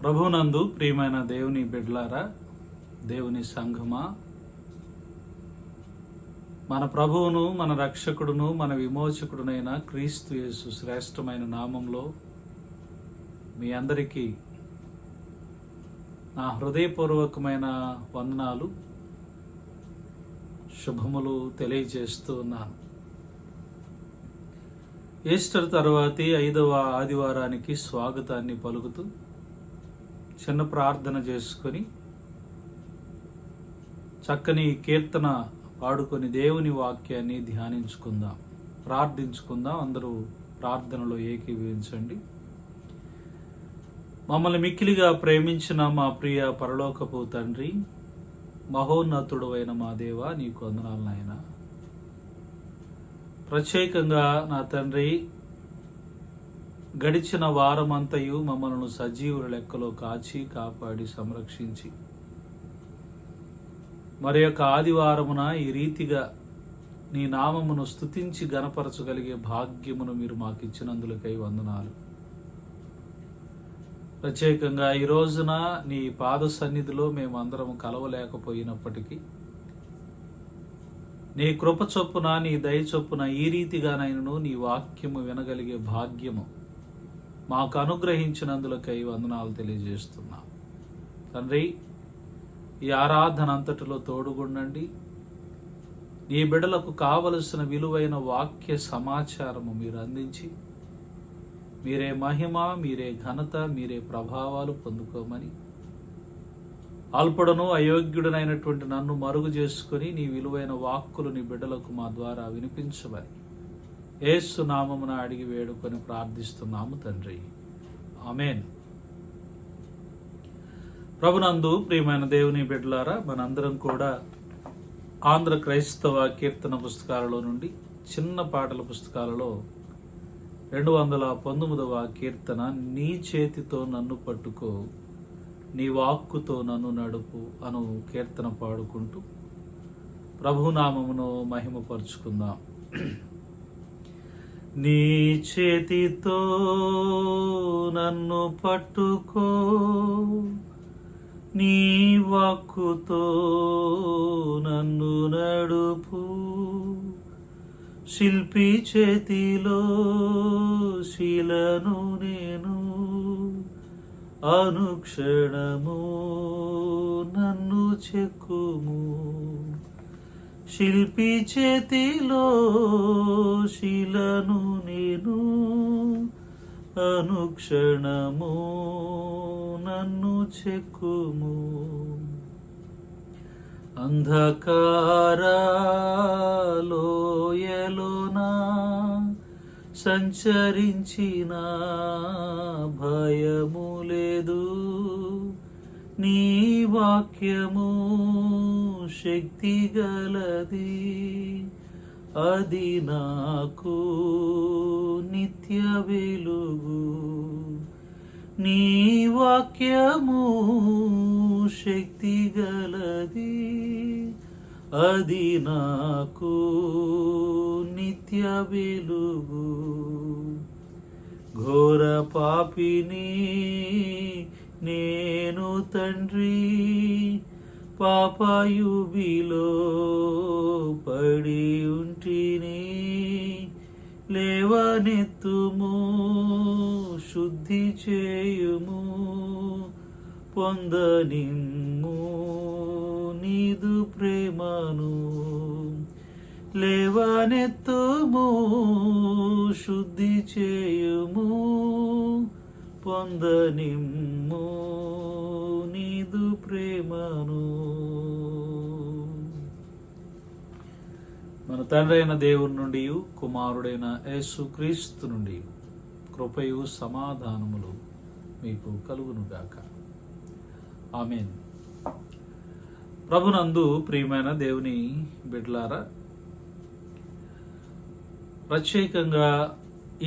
ప్రభునందు ప్రియమైన దేవుని బిడ్డలారా, దేవుని సంఘమా, మన ప్రభువును, మన రక్షకుడును, మన విమోచకుడునైన క్రీస్తు యేసు శ్రేష్టమైన నామంలో మీ అందరికీ నా హృదయపూర్వకమైన వందనాలు, శుభములు తెలియజేస్తూ ఉన్నాను. ఈస్టర్ తర్వాతి 5వ ఆదివారానికి స్వాగతాన్ని పలుకుతూ చిన్న ప్రార్థన చేసుకొని చక్కని కీర్తన పాడుకొని దేవుని వాక్యాన్ని ధ్యానించుకుందాం, ప్రార్థించుకుందాం. అందరూ ప్రార్థనలో ఏకీభవించండి. మమ్మల్ని మిక్కిలిగా ప్రేమించిన మా ప్రియ పరలోకపు తండ్రి, మహోన్నతుడు అయిన మా దేవ, నీకు వందనాలు నాయనా. ప్రత్యేకంగా నా తండ్రి, గడిచిన వారమంతయు మమ్మల్ని సజీవుల లెక్కలో కాచి కాపాడి సంరక్షించి మరి యొక్క ఆదివారమున ఈ రీతిగా నీ నామమును స్తుతించి గణపరచగలిగే భాగ్యమును మీరు మాకు ఇచ్చినందులకై వందనాలు. ప్రత్యేకంగా ఈ రోజున నీ పాద సన్నిధిలో మేమందరం కలవలేకపోయినప్పటికీ నీ కృప చొప్పున, నీ దయ చొప్పున ఈ రీతిగానైనను నీ వాక్యము వినగలిగే భాగ్యము మాకు అనుగ్రహించినందులకై వందనాలు తెలియజేస్తున్నా. తండ్రి, ఈ ఆరాధన అంతటిలో తోడుగుండండి. నీ బిడ్డలకు కావలసిన విలువైన వాక్య సమాచారము మీరు అందించి మీరే మహిమ, మీరే ఘనత, మీరే ప్రభావాలు పొందుకోమని, అల్పుడను అయోగ్యుడనైనటువంటి నన్ను మరుగు చేసుకుని నీ విలువైన వాక్కులు నీ బిడ్డలకు మా ద్వారా వినిపించమని యేసు నామమున అడిగి వేడుకొని ప్రార్థిస్తున్నాము తండ్రి, ఆమేన్. ప్రభునందు ప్రియమైన దేవుని బిడ్డలారా, మనందరం కూడా ఆంధ్ర క్రైస్తవ కీర్తన పుస్తకాలలో నుండి చిన్న పాటల పుస్తకాలలో 219వ కీర్తన, నీ చేతితో నన్ను పట్టుకో, నీ వాక్కుతో నన్ను నడుపు అను కీర్తన పాడుకుంటూ ప్రభునామమును మహిమపరుచుకుందాం. నీ చేతితో నన్ను పట్టుకో, నీ వాక్కుతో నన్ను నడుపు, శిల్పి చేతిలో శిలను నేను, అనుక్షణము నన్ను చెక్కుము. శిల్పి చేతిలో శిలను నేను, అనుక్షణము నన్ను చెక్కుము. అంధకారలోయలోనా సంచరించిన భయము లేదు, నీ వాక్యము శక్తి గలది, అది నాకు నిత్య వెలుగు. నీ వాక్యము శక్తి గలది, అది నాకు నిత్య వెలుగు. ఘోర పాపిని నేను తండ్రి, పాపయుబిలో పడి ఉంటిని, లేవనెత్తుము, శుద్ధి చేయుము, పొందనిమ్ము నీదు ప్రేమను. లేవనెత్తుము, శుద్ధి చేయుము, పొందనిమ్ము నీదు ప్రేమను. మన తండ్రి అయిన దేవుని నుండి, కుమారుడైన యేసుక్రీస్తు నుండి కృపయు సమాధానములు మీకు కలుగునుగాక, ఆమేన్. ప్రభునందు ప్రియమైన దేవుని బిడ్డలారా, ప్రత్యేకంగా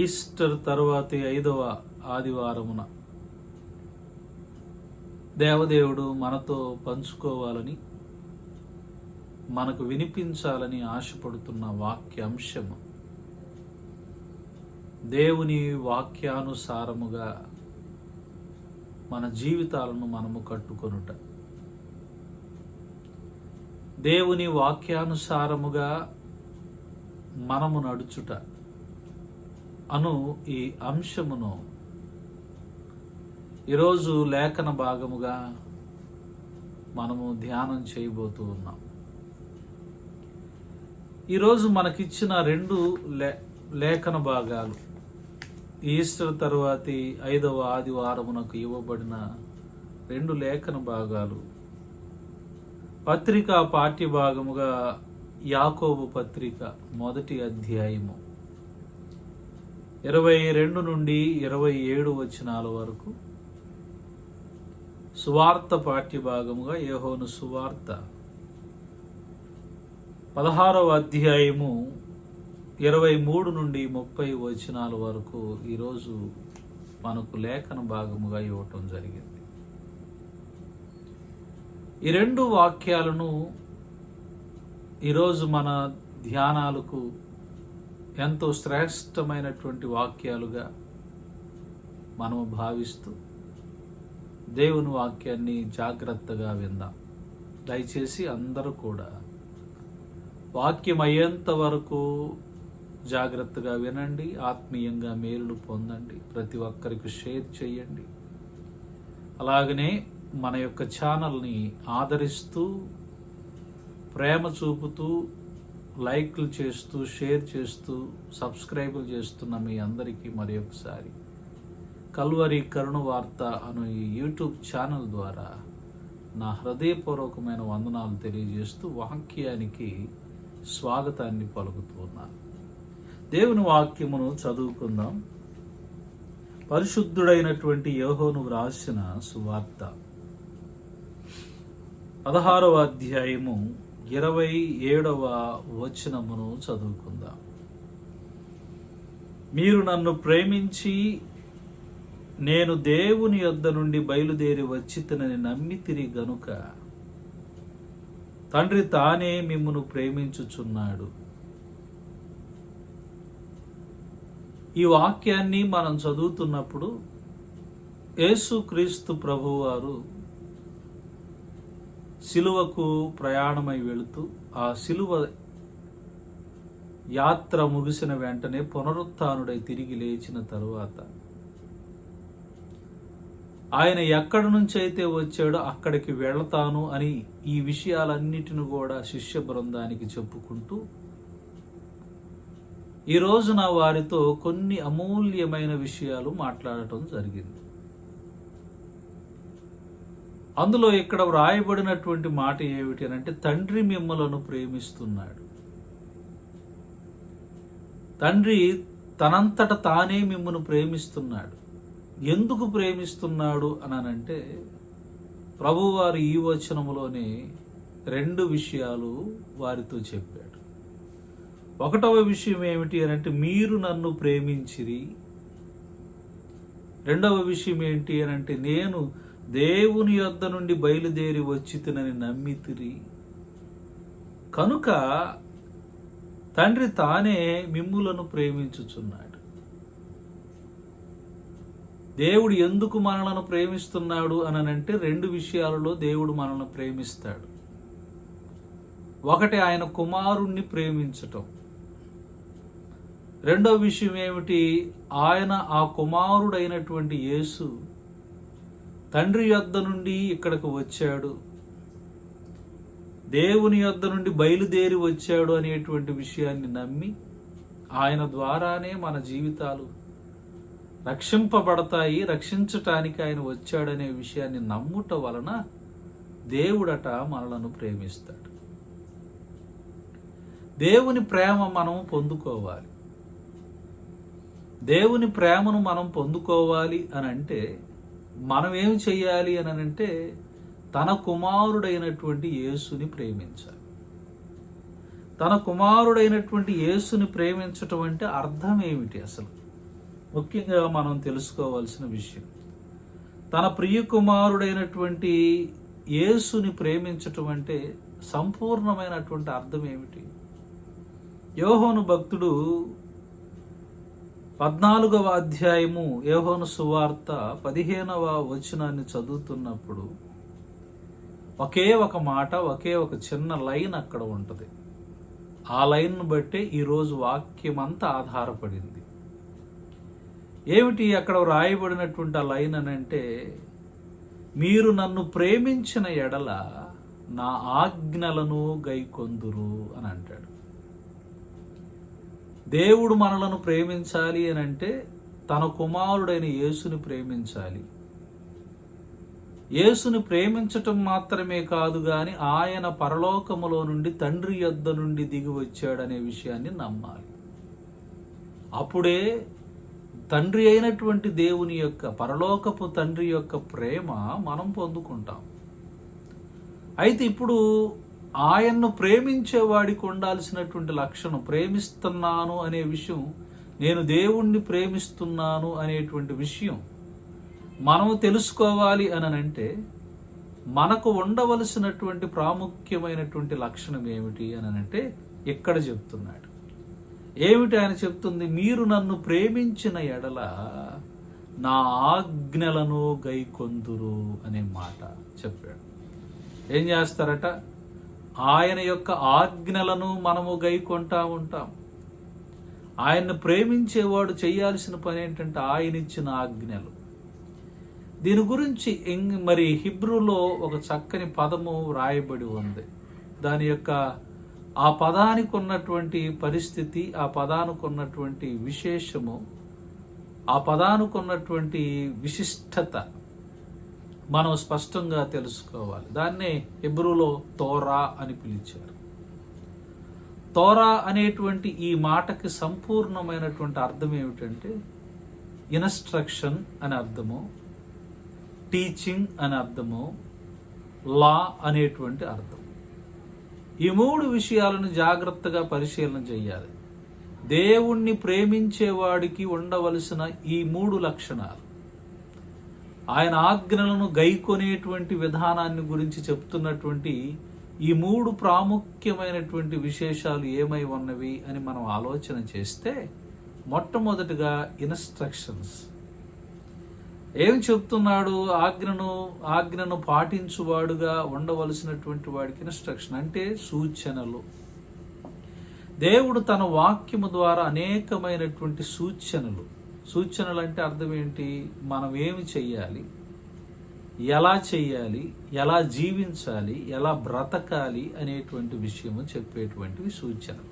ఈస్టర్ తరువాతి 5వ ఆదివారమున దేవదేవుడు మనతో పంచుకోవాలని, మనకు వినిపించాలని ఆశపడుతున్న వాక్యాంశము దేవుని వాక్యానుసారముగా మన జీవితాలను మనము కట్టుకొనుట, దేవుని వాక్యానుసారముగా మనము నడుచుట అను ఈ అంశమును ఈరోజు లేఖన భాగముగా మనము ధ్యానం చేయబోతూ ఉన్నాం. ఈరోజు మనకిచ్చిన రెండు లేఖన భాగాలు, ఈస్టర్ తరువాతి 5వ ఆదివారమునకు ఇవ్వబడిన రెండు లేఖన భాగాలు, పత్రిక పాఠ్య భాగముగా యాకోబు పత్రిక 1వ అధ్యాయము 22 నుండి 27 వచనాల వరకు, సువార్త పాఠ్య భాగముగా యోహాను సువార్త 16వ అధ్యాయము 23 నుండి 30 వచనాల వరకు ఈరోజు మనకు లేఖన భాగముగా ఇవ్వటం జరిగింది. ఈ రెండు వాక్యాలను ఈరోజు మన ధ్యానాలకు ఎంతో శ్రేష్టమైనటువంటి వాక్యాలుగా మనము భావిస్తూ దేవుని వాక్యాన్ని జాగ్రత్తగా విందాం. దయచేసి అందరూ కూడా వాక్యం అయ్యేంత వరకు జాగ్రత్తగా వినండి, ఆత్మీయంగా మేలులు పొందండి, ప్రతి ఒక్కరికి షేర్ చేయండి. అలాగనే మన యొక్క ఛానల్ని ఆదరిస్తూ, ప్రేమ చూపుతూ, లైక్లు చేస్తూ, షేర్ చేస్తూ, సబ్స్క్రైబులు చేస్తున్న మీ అందరికీ మరి ఒకసారి కల్వరి కరుణ వార్త అను ఈ యూట్యూబ్ ఛానల్ ద్వారా నా హృదయపూర్వకమైన వందనాలు తెలియజేస్తూ వాక్యానికి స్వాగతాన్ని పలుకుతూ ఉన్నాను. దేవుని వాక్యమును చదువుకుందాం. పరిశుద్ధుడైనటువంటి యోహాను వ్రాసిన సువార్త 16వ అధ్యాయము 27వ వచనమును చదువుకుందాం. మీరు నన్ను ప్రేమించి నేను దేవుని యొద్ద నుండి బయలుదేరి వచ్చితినని నమ్మితిరి గనుక తండ్రి తానే మిమ్మును ప్రేమించుచున్నాడు. ఈ వాక్యాన్ని మనం చదువుతున్నప్పుడు యేసుక్రీస్తు ప్రభువారు సిలువకు ప్రయాణమై వెళుతూ ఆ సిలువ యాత్ర ముగిసిన వెంటనే పునరుత్థానుడై తిరిగి లేచిన తరువాత ఆయన ఎక్కడి నుంచి అయితే వచ్చాడో అక్కడికి వెళతాను అని ఈ విషయాలన్నిటిని కూడా శిష్య బృందానికి చెప్పుకుంటూ ఈ రోజున వారితో కొన్ని అమూల్యమైన విషయాలు మాట్లాడటం జరిగింది. అందులో ఇక్కడ వ్రాయబడినటువంటి మాట ఏమిటి అంటే, తండ్రి మిమ్మలను ప్రేమిస్తున్నాడు. తండ్రి తనంతట తానే మిమ్మల్ని ప్రేమిస్తున్నాడు. ఎందుకు ప్రేమిస్తున్నాడు అనంటే, ప్రభువారు ఈ వచనములోనే రెండు విషయాలు వారితో చెప్పాడు. ఒకటవ విషయం ఏమిటి అనంటే, మీరు నన్ను ప్రేమించిరి. రెండవ విషయం ఏంటి అనంటే, నేను దేవుని యొద్ద నుండి బయలుదేరి వచ్చితినని నమ్మితిరి కనుక తండ్రి తానే మిమ్ములను ప్రేమించుచున్నాడు. దేవుడు ఎందుకు మనలను ప్రేమిస్తున్నాడు అనంటే, రెండు విషయాలలో దేవుడు మనల్ని ప్రేమిస్తాడు. ఒకటి ఆయన కుమారుణ్ణి ప్రేమించటం. రెండవ విషయం ఏమిటి, ఆయన ఆ కుమారుడైనటువంటి యేసు తండ్రి యొద్ద నుండి ఇక్కడికి వచ్చాడు, దేవుని యొద్ద నుండి బయలుదేరి వచ్చాడు అనేటువంటి విషయాన్ని నమ్మి ఆయన ద్వారానే మన జీవితాలు రక్షింపబడతాయి, రక్షించటానికి ఆయన వచ్చాడనే విషయాన్ని నమ్ముట వలన దేవుడట మనలను ప్రేమిస్తాడు. దేవుని ప్రేమ మనం పొందుకోవాలి. దేవుని ప్రేమను మనం పొందుకోవాలి అని అంటే మనం ఏమి చెయ్యాలి అని అంటే, తన కుమారుడైనటువంటి యేసుని ప్రేమించాలి. తన కుమారుడైనటువంటి యేసుని ప్రేమించటం అంటే అర్థం ఏమిటి? అసలు ముఖ్యంగా మనం తెలుసుకోవాల్సిన విషయం, తన ప్రియ కుమారుడైనటువంటి యేసుని ప్రేమించటం అంటే సంపూర్ణమైనటువంటి అర్థం ఏమిటి? యోహాను భక్తుడు 14వ అధ్యాయము యోహాను సువార్త 15వ వచనాన్ని చదువుతున్నప్పుడు ఒకే ఒక మాట, ఒకే ఒక చిన్న లైన్ అక్కడ ఉంటుంది. ఆ లైన్ను బట్టే ఈరోజు వాక్యం అంతా ఆధారపడింది. ఏమిటి అక్కడ వ్రాయబడినటువంటి ఆ లైన్ అని అంటే, మీరు నన్ను ప్రేమించిన ఎడల నా ఆజ్ఞలను గైకొందురు అని అంటాడు. దేవుడు మనలను ప్రేమించాలి అని అంటే తన కుమారుడైన యేసుని ప్రేమించాలి. యేసుని ప్రేమించటం మాత్రమే కాదు గాని ఆయన పరలోకములో నుండి తండ్రి యొద్ద నుండి దిగి వచ్చాడనే విషయాన్ని నమ్మాలి. అప్పుడే తండ్రి అయినటువంటి దేవుని యొక్క, పరలోకపు తండ్రి యొక్క ప్రేమ మనం పొందుకుంటాం. అయితే ఇప్పుడు ఆయన్ను ప్రేమించేవాడికి ఉండాల్సినటువంటి లక్షణం, ప్రేమిస్తున్నాను అనే విషయం, నేను దేవుణ్ణి ప్రేమిస్తున్నాను అనేటువంటి విషయం మనము తెలుసుకోవాలి అని అంటే మనకు ఉండవలసినటువంటి ప్రాముఖ్యమైనటువంటి లక్షణం ఏమిటి అని అంటే ఇక్కడ చెప్తున్నాడు. ఏమిటి ఆయన చెప్తుంది? మీరు నన్ను ప్రేమించిన ఎడల నా ఆజ్ఞలను గైకొందురు అనే మాట చెప్పాడు. ఏం చేస్తారట? ఆయన యొక్క ఆజ్ఞలను మనము గైకొంటా ఉంటాం. ఆయన్ను ప్రేమించేవాడు చేయాల్సిన పని ఏంటంటే ఆయన ఇచ్చిన ఆజ్ఞలు. దీని గురించి మరి హిబ్రూలో ఒక చక్కని పదము వ్రాయబడి ఉంది. దాని యొక్క ఆ పదానికి ఉన్నటువంటి పరిస్థితి, ఆ పదానికి ఉన్నటువంటి విశేషము, ఆ పదానికి ఉన్నటువంటి విశిష్టత మనం స్పష్టంగా తెలుసుకోవాలి. దాన్నే హిబ్రూలో తోరా అని పిలిచారు. తోరా అనేటువంటి ఈ మాటకి సంపూర్ణమైనటువంటి అర్థం ఏమిటంటే ఇన్స్ట్రక్షన్ అని అర్థము, టీచింగ్ అని అర్థము, లా అనేటువంటి అర్థం. ఈ మూడు విషయాలను జాగ్రత్తగా పరిశీలన చేయాలి. దేవుణ్ణి ప్రేమించేవాడికి ఉండవలసిన ఈ మూడు లక్షణాలు, ఆయన ఆజ్ఞలను గైకొనేటువంటి విధానాన్ని గురించి చెప్తున్నటువంటి ఈ మూడు ప్రాముఖ్యమైనటువంటి విశేషాలు ఏమై ఉన్నవి అని మనం ఆలోచన చేస్తే, మొట్టమొదటిగా ఇన్స్ట్రక్షన్స్. ఏం చెప్తున్నాడు? ఆజ్ఞను పాటించువాడుగా ఉండవలసినటువంటి వాడికి ఇన్స్ట్రక్షన్ అంటే సూచనలు. దేవుడు తన వాక్యము ద్వారా అనేకమైనటువంటి సూచనలు అంటే అర్థం ఏంటి? మనం ఏమి చెయ్యాలి, ఎలా చెయ్యాలి, ఎలా జీవించాలి, ఎలా బ్రతకాలి అనేటువంటి విషయము చెప్పేటువంటివి సూచనలు.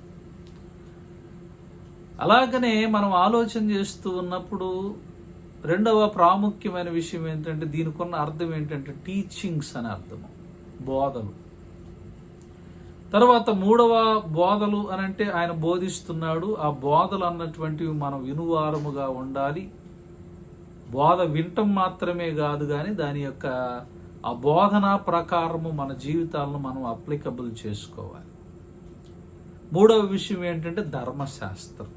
అలాగనే మనం ఆలోచన చేస్తూ ఉన్నప్పుడు రెండవ ప్రాముఖ్యమైన విషయం ఏంటంటే, దీనికి ఉన్న అర్థం ఏంటంటే టీచింగ్స్ అని అర్థము, బోధలు. తర్వాత మూడవ బోధలు అనంటే ఆయన బోధిస్తున్నాడు. ఆ బోధలు అన్నటువంటివి మనం వినువారముగా ఉండాలి. బోధ వింటం మాత్రమే కాదు కానీ దాని యొక్క ఆ బోధన ప్రకారము మన జీవితాలను మనం అప్లికబుల్ చేసుకోవాలి. మూడవ విషయం ఏంటంటే ధర్మశాస్త్రం.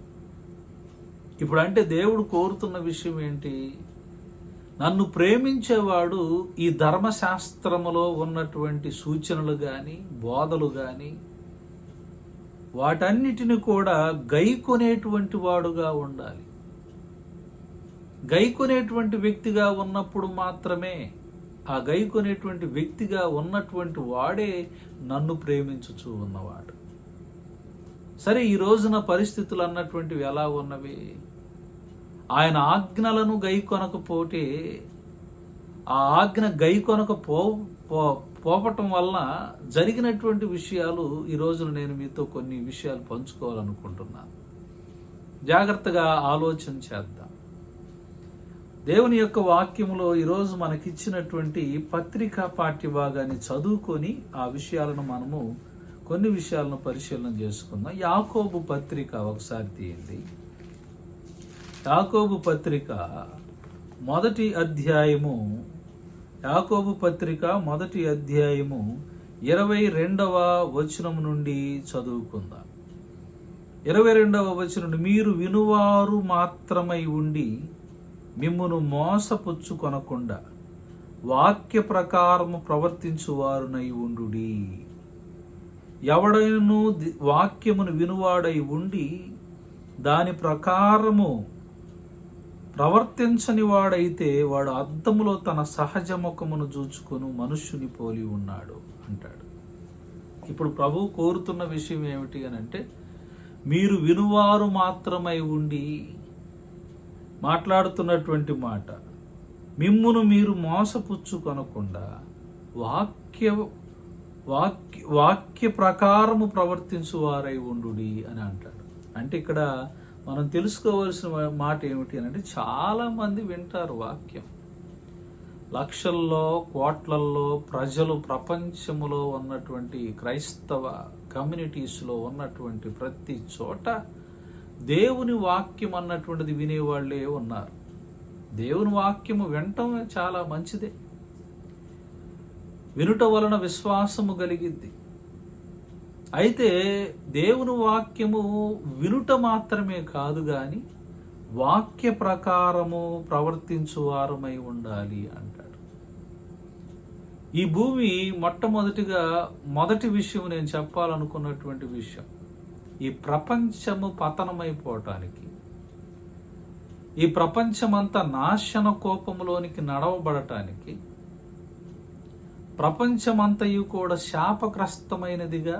ఇప్పుడు అంటే దేవుడు కోరుతున్న విషయం ఏంటి? నన్ను ప్రేమించేవాడు ఈ ధర్మశాస్త్రములో ఉన్నటువంటి సూచనలు కానీ, బోధలు కానీ, వాటన్నిటిని కూడా గైకొనేటువంటి వాడుగా ఉండాలి. గైకొనేటువంటి వ్యక్తిగా ఉన్నప్పుడు మాత్రమే, ఆ గైకొనేటువంటి వ్యక్తిగా ఉన్నటువంటి వాడే నన్ను ప్రేమించుచూ ఉన్నవాడు. సరే, ఈ రోజున పరిస్థితులు అన్నటువంటివి ఎలా ఉన్నవి? ఆయన ఆజ్ఞలను గైకొనకపోతే, ఆ ఆజ్ఞ పోవటం వలన జరిగినటువంటి విషయాలు ఈ రోజున నేను మీతో కొన్ని విషయాలు పంచుకోవాలనుకుంటున్నాను. జాగ్రత్తగా ఆలోచన చేద్దాం. దేవుని యొక్క వాక్యములో ఈరోజు మనకిచ్చినటువంటి పత్రికా పాఠ్యభాగాన్ని చదువుకొని ఆ విషయాలను మనము కొన్ని విషయాలను పరిశీలన చేసుకుందాం. యాకోబు పత్రిక ఒకసారి తీయండి. యాకోబు పత్రిక మొదటి అధ్యాయము 22వ వచనం నుండి చదువుకుందాం. 22వ వచనం, మీరు వినువారు మాత్రమై ఉండి మిమ్మును మోసపుచ్చుకొనకుండా వాక్య ప్రకారము ప్రవర్తించువారునై ఉండుడి. ఎవడైనను వాక్యమును వినువాడై ఉండి దాని ప్రకారము ప్రవర్తించని వాడైతే వాడు అద్దములో తన సహజ ముఖమును చూచుకొని మనుష్యుని పోలి ఉన్నాడు అంటాడు. ఇప్పుడు ప్రభువు కోరుతున్న విషయం ఏమిటి అని అంటే, మీరు వినువారు మాత్రమై ఉండి మాట్లాడుతున్నటువంటి మాట, మిమ్మును మీరు మోసపుచ్చుకొనకుండా వాక్య ప్రకారము ప్రవర్తించువారై ఉండుడి అని అంటాడు. అంటే ఇక్కడ మనం తెలుసుకోవాల్సిన మాట ఏమిటి అని అంటే, చాలామంది వింటారు వాక్యం. లక్షల్లో కోట్లల్లో ప్రజలు ప్రపంచములో ఉన్నటువంటి క్రైస్తవ కమ్యూనిటీస్లో ఉన్నటువంటి ప్రతి చోట దేవుని వాక్యం అన్నటువంటిది వినేవాళ్ళే ఉన్నారు. దేవుని వాక్యము వినటం చాలా మంచిదే. వినుట వలన విశ్వాసము కలిగిద్ది. అయితే దేవుని వాక్యము వినుట మాత్రమే కాదు కానీ వాక్య ప్రకారము ప్రవర్తించువారమై ఉండాలి అంటాడు. ఈ భూమి మొదటి విషయం నేను చెప్పాలనుకున్నటువంటి విషయం, ఈ ప్రపంచము పతనమైపోవటానికి, ఈ ప్రపంచమంతా నాశన కోపములోనికి నడవబడటానికి, ప్రపంచమంతయు కూడా శాపగ్రస్తమైనదిగా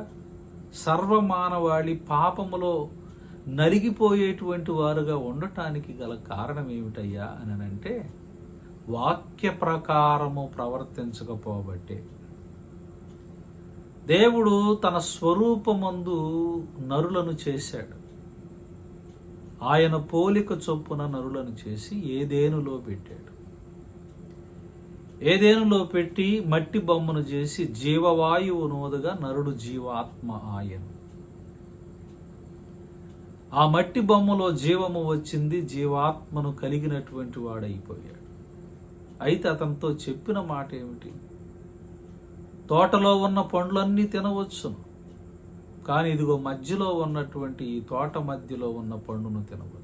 సర్వమానవాళి పాపములో నలిగిపోయేటువంటి వారుగా ఉండటానికి గల కారణం ఏమిటయ్యా అని అంటే, వాక్య ప్రకారము ప్రవర్తించకపోబట్టే. దేవుడు తన స్వరూపమందు నరులను చేశాడు. ఆయన పోలిక చొప్పున నరులను చేసి ఏదేనులో పెట్టాడు. ఏదేనులో పెట్టి మట్టి బొమ్మను చేసి జీవవాయువు నోదగా నరుడు జీవాత్మ ఆయను. ఆ మట్టి బొమ్మలో జీవము వచ్చింది, జీవాత్మను కలిగినటువంటి వాడైపోయాడు. అయితే అతనితో చెప్పిన మాట ఏమిటి? తోటలో ఉన్న పండ్లన్నీ తినవచ్చును, కానీ ఇదిగో మధ్యలో ఉన్నటువంటి ఈ తోట మధ్యలో ఉన్న పండును తినవద్దు.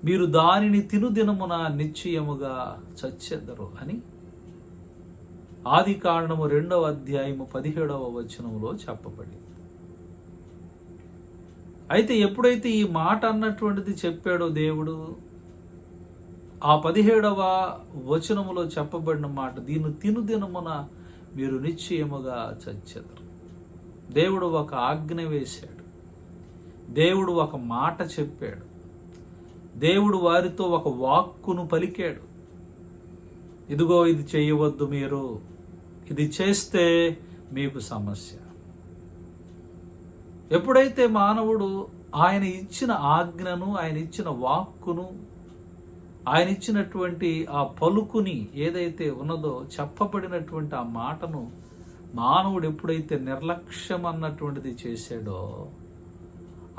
మీరు దానిని తినుదినమున నిశ్చయముగా చచ్చెదరు అని ఆదికాండము 2వ అధ్యాయము 17వ వచనంలో చెప్పబడింది. అయితే ఎప్పుడైతే ఈ మాట అన్నటువంటిది చెప్పాడో దేవుడు, ఆ 17వ వచనములో చెప్పబడిన మాట, దీన్ని తినుదినమున మీరు నిశ్చయముగా చచ్చెదరు. దేవుడు ఒక ఆజ్ఞ వేశాడు. దేవుడు ఒక మాట చెప్పాడు. దేవుడు వారితో ఒక వాక్కును పలికాడు. ఇదిగో ఇది చేయవద్దు, మీరు ఇది చేస్తే మీకు సమస్య. ఎప్పుడైతే మానవుడు ఆయన ఇచ్చిన ఆజ్ఞను, ఆయన ఇచ్చిన వాక్కును, ఆయన ఇచ్చినటువంటి ఆ పలుకుని ఏదైతే ఉన్నదో, చెప్పబడినటువంటి ఆ మాటను మానవుడు ఎప్పుడైతే నిర్లక్ష్యం అన్నటువంటిది చేశాడో,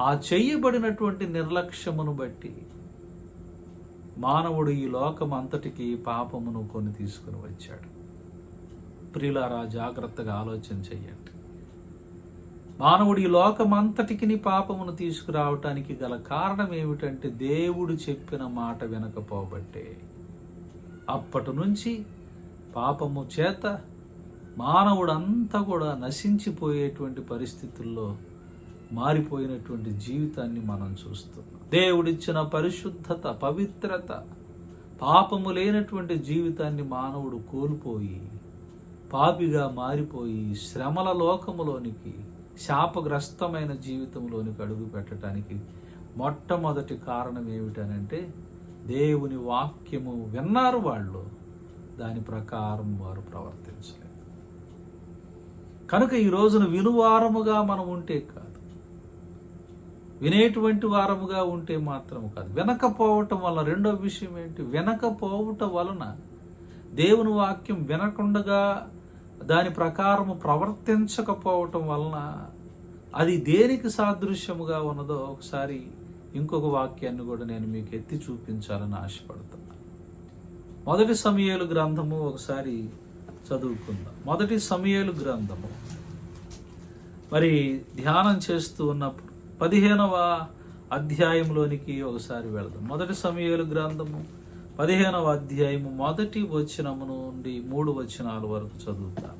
ఆ చేయబడినటువంటి నిర్లక్ష్యమును బట్టి మానవుడు ఈ లోకం అంతటికి పాపమును కొని తీసుకుని వచ్చాడు. ప్రియులారా, జాగ్రత్తగా ఆలోచన చెయ్యండి. మానవుడు ఈ లోకమంతటికి పాపమును తీసుకురావటానికి గల కారణం ఏమిటంటే, దేవుడు చెప్పిన మాట వినకపోబట్టే. అప్పటి నుంచి పాపము చేత మానవుడంతా కూడా నశించిపోయేటువంటి పరిస్థితుల్లో మారిపోయినటువంటి జీవితాన్ని మనం చూస్తున్నాం. దేవుడిచ్చిన పరిశుద్ధత, పవిత్రత, పాపము లేనటువంటి జీవితాన్ని మానవుడు కోల్పోయి పాపిగా మారిపోయి శ్రమల లోకములోనికి, శాపగ్రస్తమైన జీవితంలోనికి అడుగు పెట్టడానికి మొట్టమొదటి కారణం ఏమిటనంటే, దేవుని వాక్యము విన్నారు వాళ్ళు, దాని ప్రకారం వారు ప్రవర్తించలేదు. కనుక ఈ రోజున వినువారముగా మనం ఉంటే కాదు, వినేటువంటి వారముగా ఉంటే మాత్రము కాదు, వినకపోవటం వల్ల రెండో విషయం ఏంటి? వినకపోవటం వలన, దేవుని వాక్యం వినకుండగా దాని ప్రకారము ప్రవర్తించకపోవటం వలన అది దేనికి సాదృశ్యముగా ఉన్నదో ఒకసారి ఇంకొక వాక్యాన్ని కూడా నేను మీకు ఎత్తి చూపించాలని ఆశపడుతున్నా. 1 సమూయేలు గ్రంథము ఒకసారి చదువుకుందాం. 1 సమూయేలు గ్రంథము మరి ధ్యానం చేస్తూ ఉన్నప్పుడు 15వ అధ్యాయంలోనికి ఒకసారి వెళదాం. 1 సమూయేలు గ్రంథము 15వ అధ్యాయము 1వ వచనము నుండి 3 వచనాల వరకు చదువుతాం.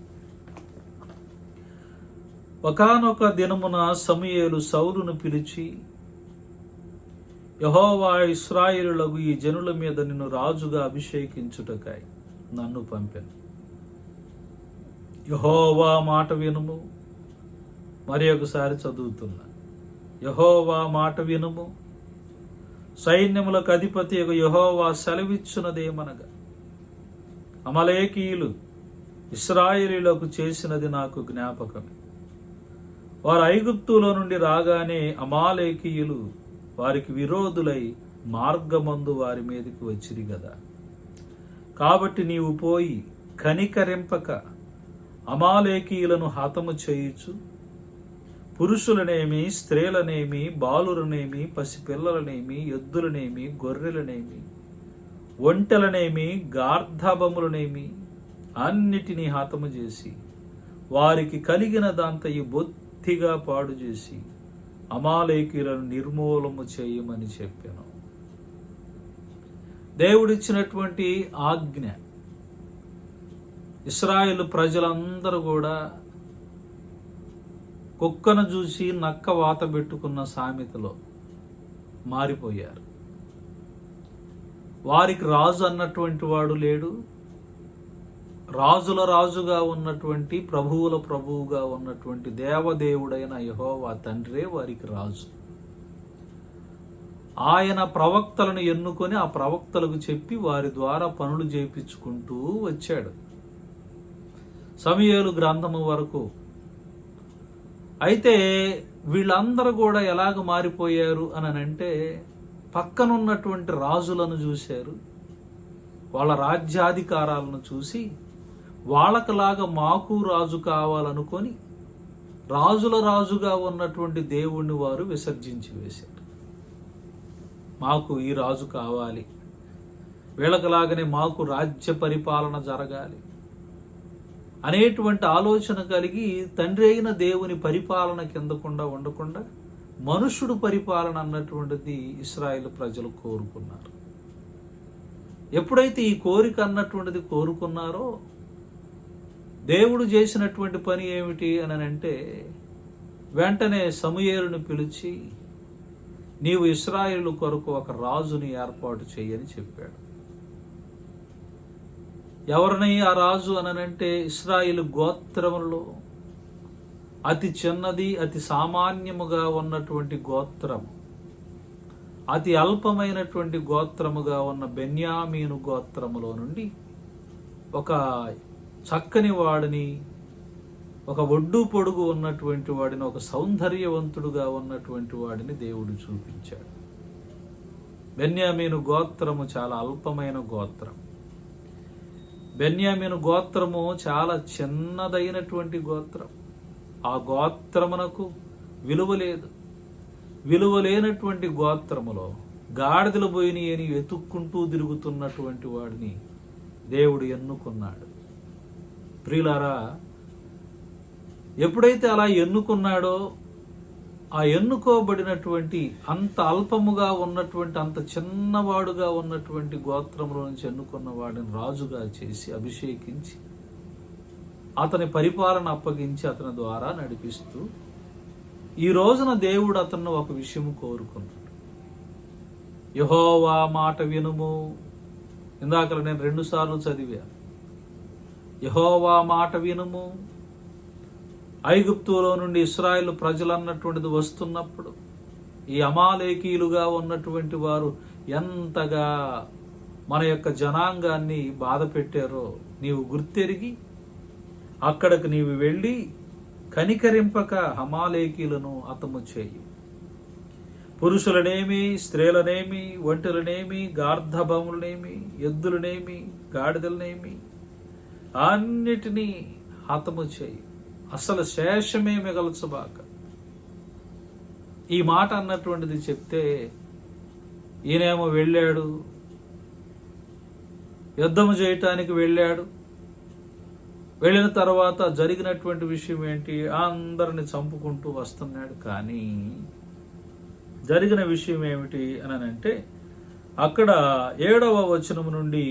ఒకానొక దినమున సమూయేలు సౌలును పిలిచి, యెహోవా ఇశ్రాయేలులకు ఈ జనుల మీద నిన్ను రాజుగా అభిషేకించుటకై నన్ను పంపెను. యెహోవా మాట వినుము. మరి ఒకసారి చదువుతున్నా. యెహోవా మాట వినుము. సైన్యములకు అధిపతి యెహోవా సెలవిచ్చున్నదేమనగా, అమలేకీయులు ఇశ్రాయేలీయులకు చేసినది నాకు జ్ఞాపకమే. వారు ఐగుప్తులో నుండి రాగానే అమాలేకీయులు వారికి విరోధులై మార్గమందు వారి మీదకి వచ్చిరి గదా. కాబట్టి నీవు పోయి కనికరింపక అమాలేకీయులను హతము చేయుచు పురుషులనేమి, స్త్రీలనేమి, బాలులనేమి, పసిపిల్లలనేమి, ఎద్దులనేమి, గొర్రెలనేమి, ఒంటెలనేమి, గార్ధబములనేమి అన్నిటినీ హతము చేసి వారికి కలిగిన దాంతయి బొత్తిగా పాడు చేసి అమాలేకీయులను నిర్మూలము చేయమని చెప్పాను. దేవుడిచ్చినటువంటి ఆజ్ఞ. ఇశ్రాయేలు ప్రజలందరూ కూడా కుక్కను చూసి నక్క వాత పెట్టుకున్న సామెతలో మారిపోయారు. వారికి రాజు అన్నటువంటి వాడు లేడు. రాజుల రాజుగా ఉన్నటువంటి, ప్రభువుల ప్రభువుగా ఉన్నటువంటి దేవదేవుడైన యెహోవా తండ్రే వారికి రాజు. ఆయన ప్రవక్తలను ఎన్నుకొని ఆ ప్రవక్తలకు చెప్పి వారి ద్వారా పనులు చేయించుకుంటూ వచ్చాడు, సమూయేలు గ్రంథము వరకు. అయితే వీళ్ళందరూ కూడా ఎలాగ మారిపోయారు అని అంటే, పక్కనున్నటువంటి రాజులను చూశారు, వాళ్ళ రాజ్యాధికారాలను చూసి వాళ్ళకలాగా మాకు రాజు కావాలనుకొని రాజుల రాజుగా ఉన్నటువంటి దేవుణ్ణి వారు విసర్జించి వేశారు. మాకు ఈ రాజు కావాలి, వీళ్ళకలాగనే మాకు రాజ్య పరిపాలన జరగాలి అనేటువంటి ఆలోచన కలిగి తండ్రి అయిన దేవుని పరిపాలన కిందకుండా ఉండకుండా మనుషుడు పరిపాలన అన్నటువంటిది ఇశ్రాయేలు ప్రజలు కోరుకున్నారు. ఎప్పుడైతే ఈ కోరిక అన్నటువంటిది కోరుకున్నారో, దేవుడు చేసినటువంటి పని ఏమిటి అని అంటే, వెంటనే సమూయేలును పిలిచి నీవు ఇశ్రాయేలు కొరకు ఒక రాజుని ఏర్పాటు చేయని చెప్పాడు. ఎవరిని ఆ రాజు అనంటే, ఇశ్రాయేలు గోత్రములలో అతి చిన్నది, అతి సామాన్యముగా ఉన్నటువంటి గోత్రం, అతి అల్పమైనటువంటి గోత్రముగా ఉన్న బెన్యామీను గోత్రములో నుండి ఒక చక్కని వాడిని, ఒక ఒడ్డు పొడుగు ఉన్నటువంటి వాడిని, ఒక సౌందర్యవంతుడుగా ఉన్నటువంటి వాడిని దేవుడు చూపించాడు. బెన్యామీను గోత్రము చాలా అల్పమైన గోత్రం. బెన్యామీను గోత్రము చాలా చిన్నదైనటువంటి గోత్రం. ఆ గోత్రమునకు విలువ లేదు. విలువ లేనటువంటి గోత్రములో గాడిదలు పోయినాయి అని వెతుక్కుంటూ తిరుగుతున్నటువంటి వాడిని దేవుడు ఎన్నుకున్నాడు. ప్రియులారా, ఎప్పుడైతే అలా ఎన్నుకున్నాడో, ఆ ఎన్నుకోబడినటువంటి అంత అల్పముగా ఉన్నటువంటి, అంత చిన్నవాడుగా ఉన్నటువంటి గోత్రంలో నుంచి ఎన్నుకున్న వాడిని రాజుగా చేసి అభిషేకించి అతని పరిపాలన అప్పగించి అతని ద్వారా నడిపిస్తూ ఈ రోజున దేవుడు అతను ఒక విషయం కోరుకున్నాడు. యెహోవా మాట వినుము. ఇందాక నేను 2 సార్లు చదివాను. యెహోవా మాట వినుము. ఐగుప్తులో నుండి ఇశ్రాయేలు ప్రజలు అన్నటువంటిది వస్తున్నప్పుడు ఈ అమాలేకీయులుగా ఉన్నటువంటి వారు ఎంతగా మన యొక్క జనాంగాన్ని బాధ పెట్టారో నీవు గుర్తెరిగి అక్కడికి నీవు వెళ్ళి కనికరింపక అమాలేకీయులను హతము చేయి. పురుషులనేమి, స్త్రీలనేమి, ఒంటెలనేమి, గార్ధబములనేమి, ఎద్దులనేమి, గాడిదలనేమి అన్నిటినీ హతము చేయి, అసలు శేషమే మిగల్చబాక. ఈ మాట అన్నటువంటిది చెప్తే ఈయనేమో వెళ్ళాడు, యుద్ధము చేయటానికి వెళ్ళాడు. వెళ్ళిన తర్వాత జరిగినటువంటి విషయం ఏంటి? అందరిని చంపుకుంటూ వస్తున్నాడు. కానీ జరిగిన విషయం ఏమిటి అని అంటే, అక్కడ 7వ వచనం నుండి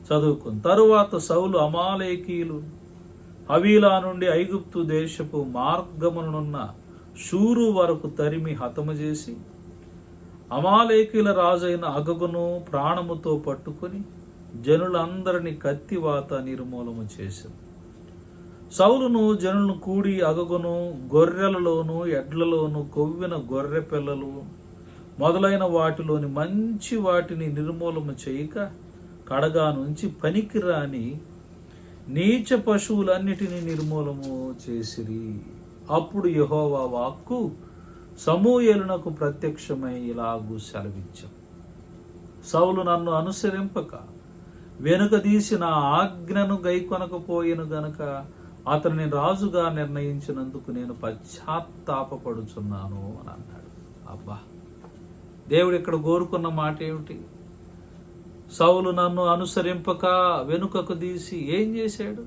చదువుకుని, తరువాత సౌలు అమాలేకీయులు హవీలా నుండి ఐగుప్తు దేశపు మార్గమునున్న షూరు వరకు తరిమి హతము చేసి అమాలేకీల రాజైన అగగును ప్రాణముతో పట్టుకుని జనులందరినీ కత్తివాత నిర్మూలము చేశాను. సౌలును జనులను కూడి అగగును గొర్రెలలోను ఎడ్లలోను కొవ్విన గొర్రె పిల్లలు మొదలైన వాటిలోని మంచి వాటిని నిర్మూలము చేయక కడగా నుంచి పనికిరాని నీచ పశువులన్నిటినీ నిర్మూలము చేసిరి. అప్పుడు యెహోవా వాక్కు సమూయేలునకు ప్రత్యక్షమై ఇలాగు సెలవిచ్చాను. సౌలు నన్ను అనుసరింపక వెనుకదీసి నా ఆజ్ఞను గైకొనకపోయెను గనుక అతనిని రాజుగా నిర్ణయించినందుకు నేను పశ్చాత్తాపపడుచున్నాను అని అన్నాడు. అబ్బా, దేవుడు ఇక్కడ కోరుకున్న మాట ఏమిటి? సౌలు నన్ను అనుసరింపక వెనుకకు తీసి ఏం చేశాడు?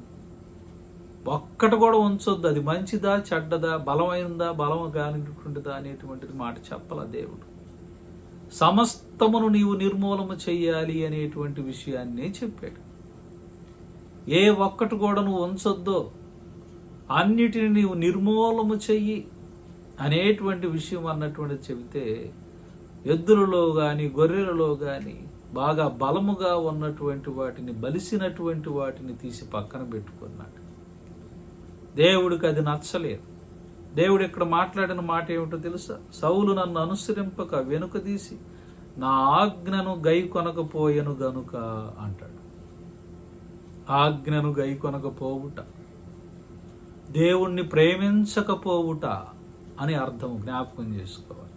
ఒక్కటి కూడా ఉంచొద్దు. అది మంచిదా చెడ్డదా, బలమైనదా బలం కానిటువంటిదా అనేటువంటిది మాట చెప్పాల దేవుడు. సమస్తమును నీవు నిర్మూలన చెయ్యాలి అనేటువంటి విషయాన్నే చెప్పాడు. ఏ ఒక్కటి కూడా నువ్వు ఉంచొద్దో అన్నిటిని నీవు నిర్మూలము చెయ్యి అనేటువంటి విషయం అన్నటువంటిది చెబితే, ఎద్దులలో కానీ గొర్రెలలో కానీ బాగా బలముగా ఉన్నటువంటి వాటిని, బలిసినటువంటి వాటిని తీసి పక్కన పెట్టుకున్నాడు. దేవుడికి అది నచ్చలేదు. దేవుడు ఇక్కడ మాట్లాడిన మాట ఏమిటో తెలుసా? సౌలు నన్ను అనుసరింపక వెనుక తీసి నా ఆజ్ఞను గై కొనకపోయెను గనుక అంటాడు. ఆజ్ఞను గై కొనకపోవుట, దేవుణ్ణి ప్రేమించకపోవుట అని అర్థం జ్ఞాపకం చేసుకోవాలి.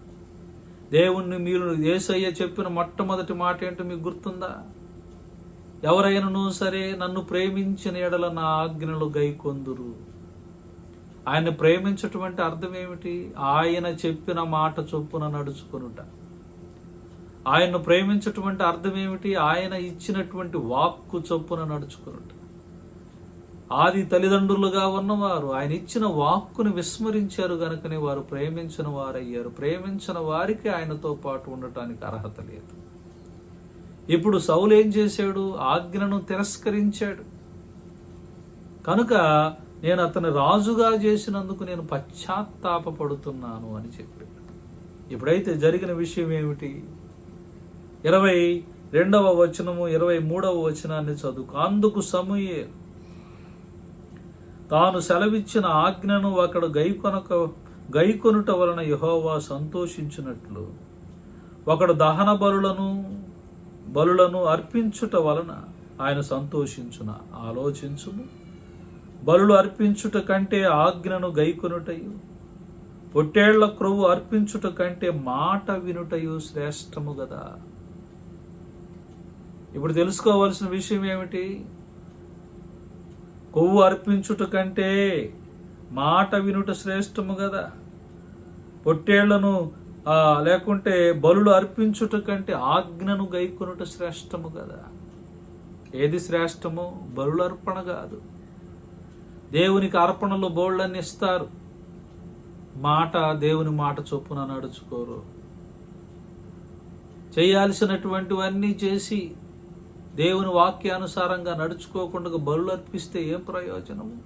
దేవుణ్ణి మీరు యేసయ్య చెప్పిన మొట్టమొదటి మాట ఏంటో మీకు గుర్తుందా? ఎవరైనాను సరే నన్ను ప్రేమించిన ఎడల నా ఆజ్ఞలు గై కొందురు. ఆయన ప్రేమించటువంటి అర్థం ఏమిటి? ఆయన చెప్పిన మాట చొప్పున నడుచుకొనుట. ఆయన్ను ప్రేమించటువంటి అర్థం ఏమిటి? ఆయన ఇచ్చినటువంటి వాక్కు చొప్పున నడుచుకొనుట. ఆది తల్లిదండ్రులుగా ఉన్నవారు ఆయన ఇచ్చిన వాక్కును విస్మరించారు గనుకనే వారు ప్రేమించిన వారయ్యారు. ప్రేమించిన వారికి ఆయనతో పాటు ఉండటానికి అర్హత లేదు. ఇప్పుడు సౌలు ఏం చేశాడు? ఆజ్ఞను తిరస్కరించాడు. కనుక నేను అతని రాజుగా చేసినందుకు నేను పశ్చాత్తాపపడుతున్నాను అని చెప్పాడు. ఇప్పుడైతే జరిగిన విషయం ఏమిటి? 22వ వచనము 23వ వచనాన్ని చదువుకు. అందుకు సమూయేలు తాను సెలవిచ్చిన ఆజ్ఞను ఒకడు గైకొనుట వలన యెహోవా సంతోషించినట్లు ఒకడు దహన బలులను అర్పించుట వలన ఆయన సంతోషించున. ఆలోచించుము. బలులు అర్పించుట కంటే ఆజ్ఞను గైకొనుటయు, పొట్టేళ్ల క్రొవ్వు అర్పించుట కంటే మాట వినుటయు శ్రేష్టము గదా. ఇప్పుడు తెలుసుకోవాల్సిన విషయం ఏమిటి? కొవ్వు అర్పించుట కంటే మాట వినుట శ్రేష్టము కదా. పొట్టేళ్లను లేకుంటే బలులు అర్పించుట కంటే ఆజ్ఞను గైకొనుట శ్రేష్టము కదా. ఏది శ్రేష్టము? బలుల అర్పణ కాదు. దేవునికి అర్పణలు బోళ్ళని ఇస్తారు, మాట దేవుని మాట చొప్పున నడుచుకోరు. చేయాల్సినటువంటివన్నీ చేసి దేవుని వాక్యానుసారంగా నడుచుకోకుండా బలులు అర్పిస్తే ఏం ప్రయోజనము?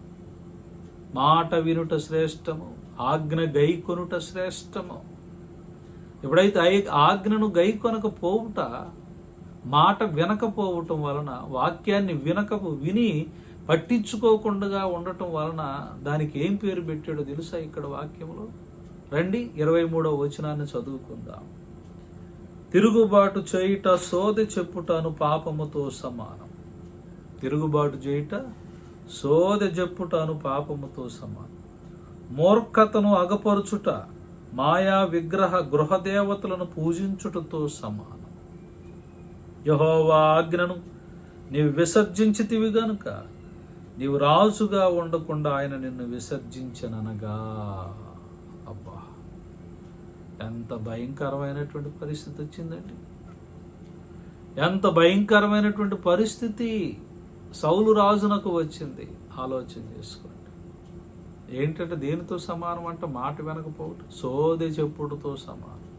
మాట వినుట శ్రేష్టము, ఆజ్ఞ గైకొనుట శ్రేష్టము. ఎప్పుడైతే ఆజ్ఞను గైకొనకపోవుట, మాట వినకపోవటం వలన, వాక్యాన్ని విని పట్టించుకోకుండా ఉండటం వలన దానికి ఏం పేరు పెట్టాడో తెలుసా ఇక్కడ వాక్యంలో? రండి 23వ వచనాన్ని చదువుకుందాం. తిరుగుబాటు చేయుట సోదె చెప్పుటను పాపముతో సమానం. తిరుగుబాటు చేయుట సోదె చెప్పుటను పాపముతో సమానం. మూర్ఖతను అగపరుచుట మాయా విగ్రహ గృహదేవతలను పూజించుటతో సమానం. యెహోవా ఆజ్ఞను నీవు విసర్జించితివి గనుక నీవు రాజుగా ఉండకుండా ఆయన నిన్ను విసర్జించననగా. అబ్బా, ఎంత భయంకరమైనటువంటి పరిస్థితి వచ్చిందండి! ఎంత భయంకరమైనటువంటి పరిస్థితి సౌలు రాజునకు వచ్చింది. ఆలోచన చేసుకోండి. ఏంటంటే దేనితో సమానం అంటే మాట వినకపోవటం, సోదె చెప్పుడుతో సమానం.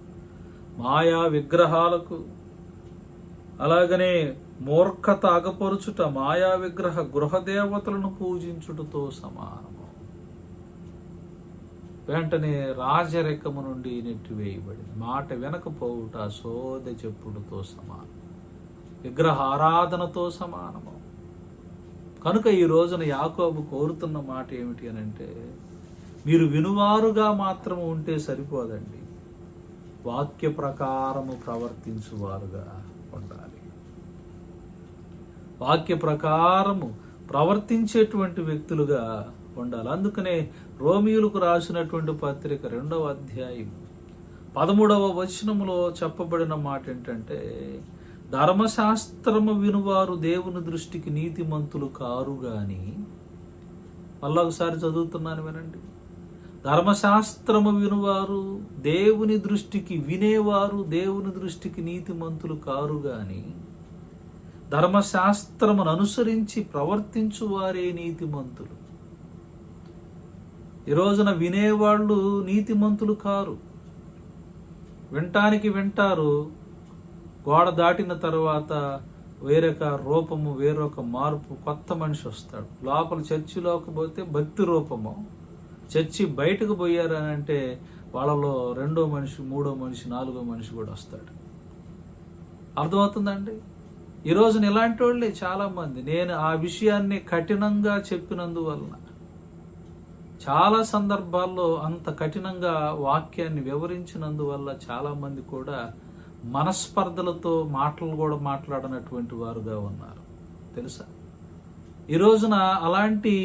మాయా విగ్రహాలకు, అలాగనే మూర్ఖత అగపరుచుట మాయా విగ్రహ గృహదేవతలను పూజించుటతో సమానము. వెంటనే రాజరెక్కము నుండి నెట్టివేయబడింది. మాట వినకపోవుట సోదె చెప్పుడుతో సమానం, విగ్రహ ఆరాధనతో సమానము. కనుక ఈ రోజున యాకోబు కోరుతున్న మాట ఏమిటి అని అంటే, మీరు వినువారుగా మాత్రం ఉంటే సరిపోదండి, వాక్య ప్రకారము ప్రవర్తించువారుగా ఉండాలి. వాక్య ప్రకారము ప్రవర్తించేటువంటి వ్యక్తులుగా ఉండాలి. అందుకనే రోమియోలకు రాసినటువంటి పత్రిక 2వ అధ్యాయం 13వ వచనములో చెప్పబడిన మాట ఏంటంటే, ధర్మశాస్త్రము వినువారు దేవుని దృష్టికి నీతిమంతులు కారు గాని, మళ్ళా ఒకసారి చదువుతున్నాను వినండి, ధర్మశాస్త్రము వినువారు దేవుని దృష్టికి, వినేవారు దేవుని దృష్టికి నీతిమంతులు కారు గాని, ధర్మశాస్త్రమును అనుసరించి ప్రవర్తించువారే నీతిమంతులు. ఈ రోజున వినేవాళ్ళు నీతిమంతులు కారు. వినటానికి వింటారు, గోడ దాటిన తర్వాత వేరొక రూపము, వేరొక మార్పు, కొత్త మనిషి వస్తాడు. లోపల చర్చిలోకి పోతే భక్తి రూపము, చర్చి బయటకు పోయారని అంటే వాళ్ళలో 2వ మనిషి, 3వ మనిషి, 4వ మనిషి కూడా వస్తాడు. అర్థమవుతుందండి? ఈ రోజున ఇలాంటి వాళ్ళే చాలామంది. నేను ఆ విషయాన్ని కఠినంగా చెప్పినందువలన, చాలా సందర్భాల్లో అంత కఠినంగా వాక్యాన్ని వివరించినందువల్ల చాలామంది కూడా మనస్పర్ధలతో మాటలు కూడా మాట్లాడనటువంటి వారుగా ఉన్నారు. తెలుసా? ఈ రోజున అలాంటి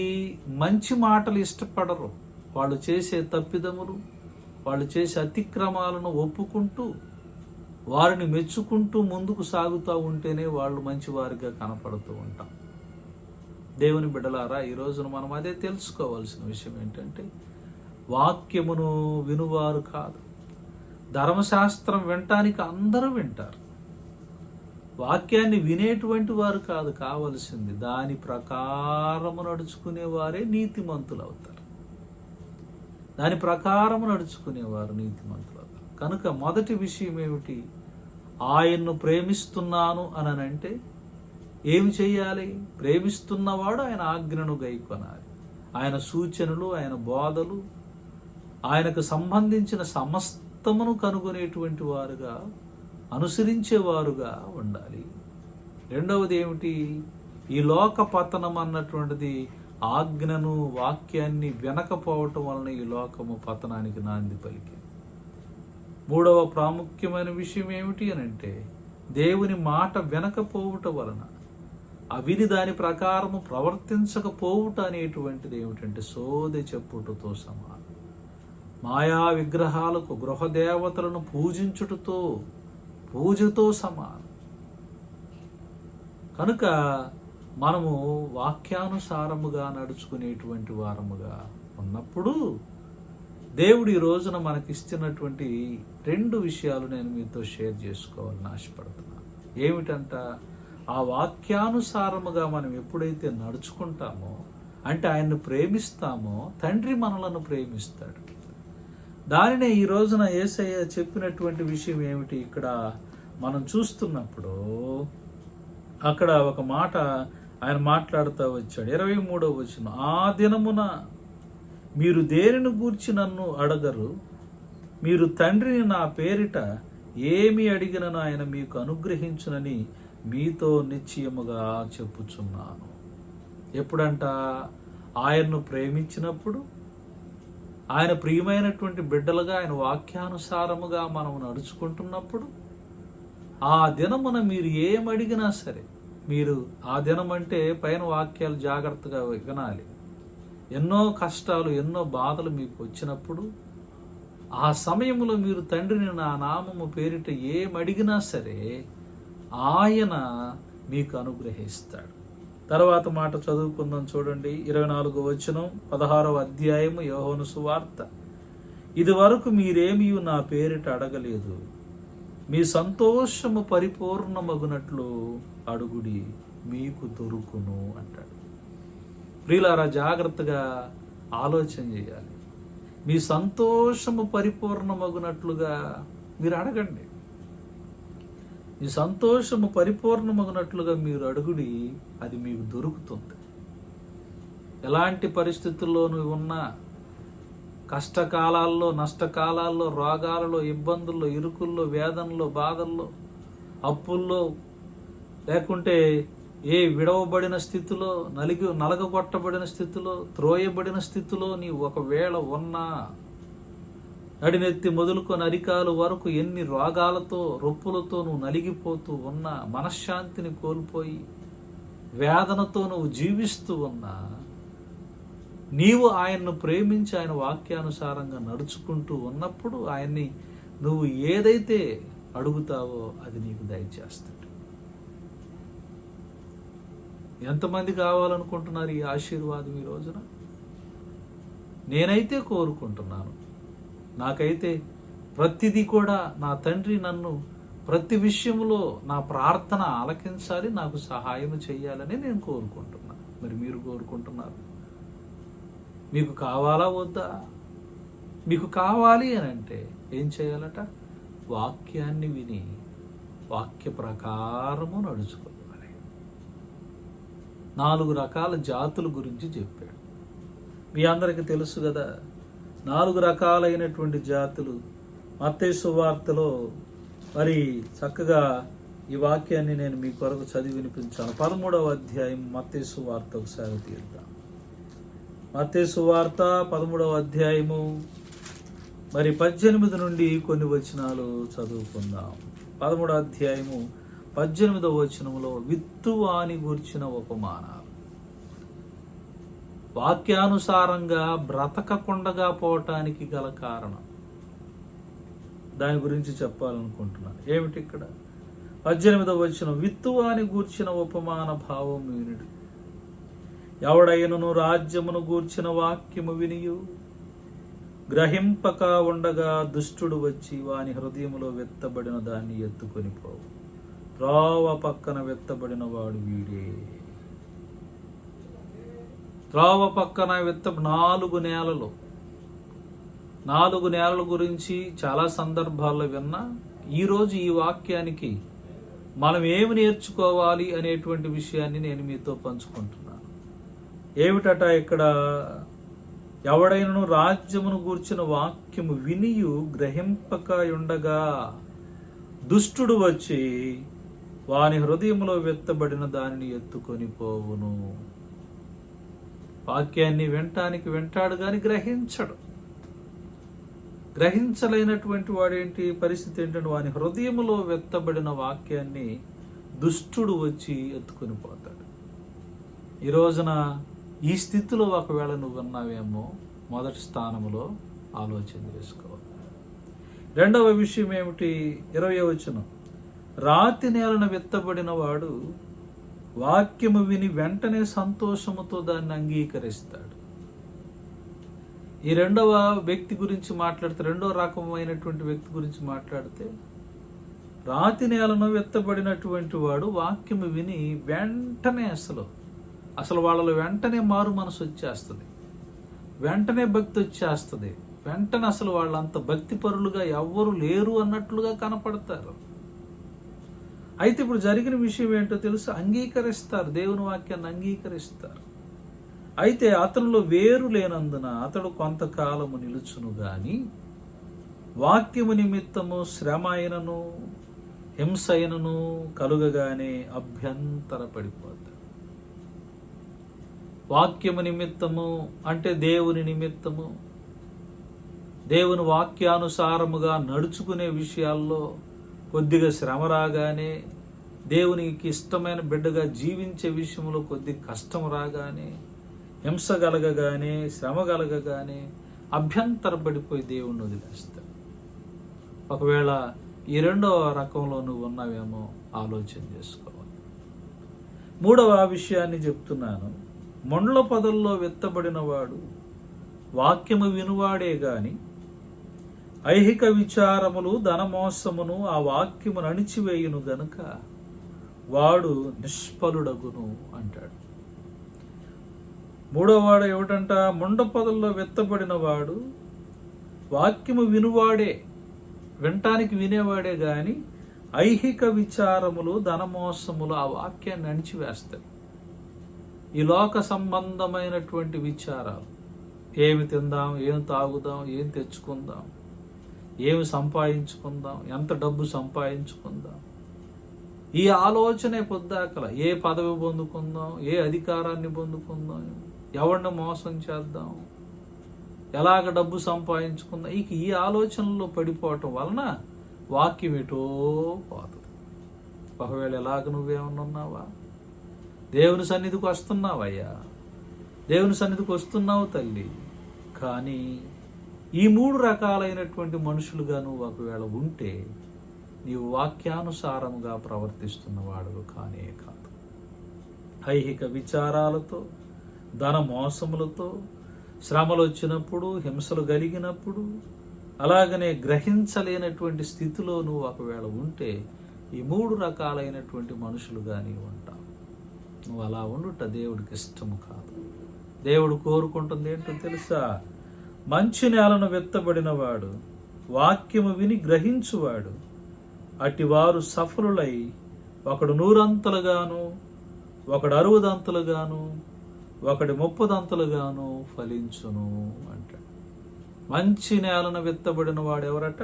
మంచి మాటలు ఇష్టపడరు. వాళ్ళు చేసే తప్పిదములు, వాళ్ళు చేసే అతిక్రమాలను ఒప్పుకుంటూ, వారిని మెచ్చుకుంటూ ముందుకు సాగుతూ ఉంటేనే వాళ్ళు మంచివారిగా కనపడుతూ ఉంటాం. దేవుని బిడ్డలారా, ఈ రోజున మనం అదే తెలుసుకోవాల్సిన విషయం ఏంటంటే, వాక్యమును వినువారు కాదు, ధర్మశాస్త్రం వినటానికి అందరూ వింటారు, వాక్యాన్ని వినేటువంటి వారు కాదు కావలసింది, దాని ప్రకారము నడుచుకునేవారే నీతిమంతులు అవుతారు. దాని ప్రకారము నడుచుకునేవారు నీతిమంతులు అవుతారు. కనుక మొదటి విషయం ఏమిటి? ఆయన్ను ప్రేమిస్తున్నాను అని అంటే ఏమి చేయాలి? ప్రేమిస్తున్నవాడు ఆయన ఆజ్ఞను గైకొనాలి. ఆయన సూచనలు, ఆయన బోధలు, ఆయనకు సంబంధించిన సమస్తమును కనుగొనేటువంటి వారుగా, అనుసరించేవారుగా ఉండాలి. రెండవది ఏమిటి? ఈ లోక పతనం అన్నటువంటిది ఆజ్ఞను, వాక్యాన్ని వినకపోవటం వలన ఈ లోకము పతనానికి నాంది పలికింది. మూడవ ప్రాముఖ్యమైన విషయం ఏమిటి అని అంటే, దేవుని మాట వినకపోవుట వలన, విని దాని ప్రకారము ప్రవర్తించకపోవుట అనేటువంటిది ఏమిటంటే సోదె చెప్పుటతో సమానం. మాయా విగ్రహాలకు, గృహదేవతలను పూజతో సమానం. కనుక మనము వాక్యానుసారముగా నడుచుకునేటువంటి వారముగా ఉన్నప్పుడు, దేవుడు ఈ రోజున మనకిస్తున్నటువంటి 2 విషయాలు నేను మీతో షేర్ చేసుకోవాలని ఆశపడుతున్నాను. ఏమిటంట? ఆ వాక్యానుసారముగా మనం ఎప్పుడైతే నడుచుకుంటామో, అంటే ఆయన్ను ప్రేమిస్తామో, తండ్రి మనలను ప్రేమిస్తాడు. దానినే ఈ రోజున యేసయ్య చెప్పినటువంటి విషయం ఏమిటి? ఇక్కడ మనం చూస్తున్నప్పుడు అక్కడ ఒక మాట ఆయన మాట్లాడుతూ వచ్చాడు. 23వ వచనం, ఆ దినమున మీరు దేనిని గూర్చి నన్ను అడగరు, మీరు తండ్రిని నా పేరిట ఏమి అడిగినను ఆయన మీకు అనుగ్రహించునని మీతో నిశ్చయముగా చెప్పుచున్నాను. ఎప్పుడంట? ఆయన్ను ప్రేమించినప్పుడు, ఆయన ప్రియమైనటువంటి బిడ్డలుగా ఆయన వాక్యానుసారముగా మనం నడుచుకుంటున్నప్పుడు, ఆ దినమున మీరు ఏమడిగినా సరే, మీరు ఆ దినం అంటే పైన వాక్యాలు జాగ్రత్తగా వినాలి. ఎన్నో కష్టాలు, ఎన్నో బాధలు మీకు వచ్చినప్పుడు, ఆ సమయంలో మీరు తండ్రిని నా నామము పేరిట ఏమడిగినా సరే ఆయన మీకు అనుగ్రహిస్తాడు. తర్వాత మాట చదువుకుందాం, చూడండి. 24వ వచనం, 16వ అధ్యాయము యోహాను సువార్త. ఇది వరకు మీరేమీ నా పేరిట అడగలేదు, మీ సంతోషము పరిపూర్ణమగునట్లు అడుగుడి, మీకు దొరుకును అంటాడు. ప్రియులారా, జాగ్రత్తగా ఆలోచన చేయాలి. మీ సంతోషము పరిపూర్ణమగునట్లుగా మీరు అడగండి. మీ సంతోషము పరిపూర్ణమగునట్లుగా మీరు అడుగుడి, అది మీకు దొరుకుతుంది. ఎలాంటి పరిస్థితుల్లో నువ్వు ఉన్నా, కష్టకాలాల్లో, నష్టకాలాల్లో, రోగాలలో, ఇబ్బందుల్లో, ఇరుకుల్లో, వేదనలో, బాధల్లో, అప్పుల్లో, లేకుంటే ఏ విడవబడిన స్థితిలో, నలగగొట్టబడిన స్థితిలో, త్రోయబడిన స్థితిలో నీ ఒకవేళ ఉన్నా, నడినెత్తి మొదలుకొని అరికాలు వరకు ఎన్ని రోగాలతో, రొప్పులతో నువ్వు నలిగిపోతూ ఉన్నా, మనశ్శాంతిని కోల్పోయి వేదనతో నువ్వు జీవిస్తూ ఉన్నా, నీవు ఆయన్ను ప్రేమించి ఆయన వాక్యానుసారంగా నడుచుకుంటూ ఉన్నప్పుడు ఆయన్ని నువ్వు ఏదైతే అడుగుతావో అది నీకు దయచేస్తాడు. ఎంతమంది కావాలనుకుంటున్నారు ఈ ఆశీర్వాదం ఈ రోజున? నేనైతే కోరుకుంటున్నాను. నాకైతే ప్రతిదీ కూడా నా తండ్రి నన్ను ప్రతి విషయంలో నా ప్రార్థన ఆలకించాలి, నాకు సహాయం చేయాలని నేను కోరుకుంటున్నాను. మరి మీరు కోరుకుంటున్నారు? మీకు కావాలా వద్దా? మీకు కావాలి అని అంటే ఏం చేయాలట? వాక్యాన్ని విని వాక్య ప్రకారము నడుచుకోవాలి. 4 రకాల జాతుల గురించి చెప్పాడు. మీ అందరికీ తెలుసు కదా, 4 రకాలైనటువంటి జాతులు మత్తయి సువార్తలో మరి చక్కగా ఈ వాక్యాన్ని నేను మీ కొరకు చదివి వినిపించాను. 13వ అధ్యాయం మత్తయి సువార్త ఒకసారి తీద్దాం. మత్తయి సువార్త 13వ అధ్యాయము మరి 18 నుండి కొన్ని వచనాలు చదువుకుందాం. 13వ అధ్యాయము 18వ వచనంలో విత్తువాని గూర్చిన ఉపమానాలు. వాక్యానుసారంగా బ్రతకకుండగా పోవటానికి గల కారణం దాని గురించి చెప్పాలనుకుంటున్నాను. ఏమిటి ఇక్కడ? 18వ వచనం, విత్తువాని గూర్చిన ఉపమాన భావం వినుడు. ఎవడైనను రాజ్యమును గూర్చిన వాక్యము వినియు గ్రహింపక ఉండగా దుష్టుడు వచ్చి వాని హృదయములో వెత్తబడిన దాన్ని ఎత్తుకొని పోవు. త్రోవ పక్కన వెత్తబడిన వాడు వీడే. త్రోవ పక్కన 4 నేలలు. 4 నేలల గురించి చాలా సందర్భాల్లో విన్నా. ఈరోజు ఈ వాక్యానికి మనం ఏమి నేర్చుకోవాలి అనేటువంటి విషయాన్ని నేను మీతో పంచుకుంటున్నాను. ఏమిటట ఇక్కడ? ఎవడైనను రాజ్యమును గూర్చిన వాక్యము వినియు గ్రహింపక ఉండగా దుష్టుడు వచ్చి వాని హృదయంలో వెత్తబడిన దానిని ఎత్తుకొని పోవును. వాక్యాన్ని వెంటాడు కానీ గ్రహించడు. గ్రహించలేనటువంటి వాడేంటి పరిస్థితి ఏంటంటే వాని హృదయములో వెత్తబడిన వాక్యాన్ని దుష్టుడు వచ్చి ఎత్తుకొని పోతాడు. ఈ రోజున ఈ స్థితిలో ఒకవేళ నువ్వు ఉన్నావేమో మొదటి స్థానంలో ఆలోచన చేసుకోవాలి. 2వ విషయం ఏమిటి? 20వ వచనం, రాతి నేలన విత్తబడిన వాడు వాక్యము విని వెంటనే సంతోషముతో దాన్ని అంగీకరిస్తాడు. ఈ 2వ వ్యక్తి గురించి మాట్లాడితే, 2వ రకమైనటువంటి వ్యక్తి గురించి మాట్లాడితే, రాతి నేలను విత్తబడినటువంటి వాడు వాక్యము విని వెంటనే అసలు వాళ్ళలో వెంటనే మారు మనసు వచ్చేస్తుంది, వెంటనే భక్తి వచ్చేస్తుంది, వెంటనే అసలు వాళ్ళంత భక్తి పరులుగా ఎవ్వరు లేరు అన్నట్లుగా కనపడతారు. అయితే ఇప్పుడు జరిగిన విషయం ఏంటో తెలుసు, అంగీకరిస్తారు, దేవుని వాక్యాన్ని అంగీకరిస్తారు. అయితే అతనిలో వేరు లేనందున అతడు కొంతకాలము నిలుచును గాని వాక్యము నిమిత్తము శ్రమ అయినను హింస అయినను కలుగగానే అభ్యంతర పడిపోతాడు. వాక్యము నిమిత్తము అంటే దేవుని నిమిత్తము, దేవుని వాక్యానుసారముగా నడుచుకునే విషయాల్లో కొద్దిగా శ్రమ రాగానే, దేవునికి ఇష్టమైన బిడ్డగా జీవించే విషయంలో కొద్ది కష్టం రాగానే, హింస కలగగానే, శ్రమ కలగగానే అభ్యంతరపడిపోయి దేవుణ్ణి వదిలేస్తాడు. ఒకవేళ ఈ 2వ రకంలో నువ్వు ఉన్నావేమో ఆలోచన చేసుకోవాలి. 3వ విషయాన్ని చెప్తున్నాను. మొండ్ల పొదల్లో విత్తబడిన వాడు వాక్యము వినువాడే గాని ఐహిక విచారములు ధనమోసమును ఆ వాక్యము అణిచివేయును గనుక వాడు నిష్ఫలుడగును అంటాడు. 3వ వాడు ఏమిటంట? మొండ పొదల్లో విత్తబడిన వాడు వాక్యము వినువాడే, వినటానికి వినేవాడే గాని ఐహిక విచారములు ధనమోసములు ఆ వాక్యాన్ని అణిచివేస్తాడు. ఈ లోక సంబంధమైనటువంటి విచారాలు, ఏమి తిందాం, ఏం తాగుదాం, ఏం తెచ్చుకుందాం, ఏమి సంపాదించుకుందాం, ఎంత డబ్బు సంపాదించుకుందాం, ఈ ఆలోచనే పొద్దాకల. ఏ పదవి పొందుకుందాం, ఏ అధికారాన్ని పొందుకుందాం, ఎవరిని మోసం చేద్దాం, ఎలాగ డబ్బు సంపాదించుకుందాం, ఈ ఆలోచనలో పడిపోవటం వలన వాక్యం ఎటో పోతుంది. ఒకవేళ ఎలాగ నువ్వేమన్నా ఉన్నావా? దేవుని సన్నిధికి వస్తున్నావయ్యా, దేవుని సన్నిధికి వస్తున్నావు తల్లి. కానీ ఈ 3 రకాలైనటువంటి మనుషులుగా నువ్వు ఒకవేళ ఉంటే నీవు వాక్యానుసారముగా ప్రవర్తిస్తున్న వాడు కానే కాదు. ఐహిక విచారాలతో, ధన మోసములతో, శ్రమలు వచ్చినప్పుడు, హింసలు కలిగినప్పుడు, అలాగనే గ్రహించలేనటువంటి స్థితిలో నువ్వు ఒకవేళ ఉంటే ఈ 3 రకాలైనటువంటి మనుషులుగా నీవు ఉంటావు. నువ్వు అలా ఉండుట దేవుడికి ఇష్టము కాదు. దేవుడు కోరుకుంటుంది ఏంటో తెలుసా? మంచి నేలను విత్తబడిన వాడు, వాక్యము విని గ్రహించువాడు, అటివారు సఫలులై ఒకడు 100 అంతలుగాను, ఒకడు 60 అంతలుగాను, ఒకడి 30 అంతలుగాను ఫలించును అంటాడు. మంచి నేలను విత్తబడిన వాడు ఎవరట?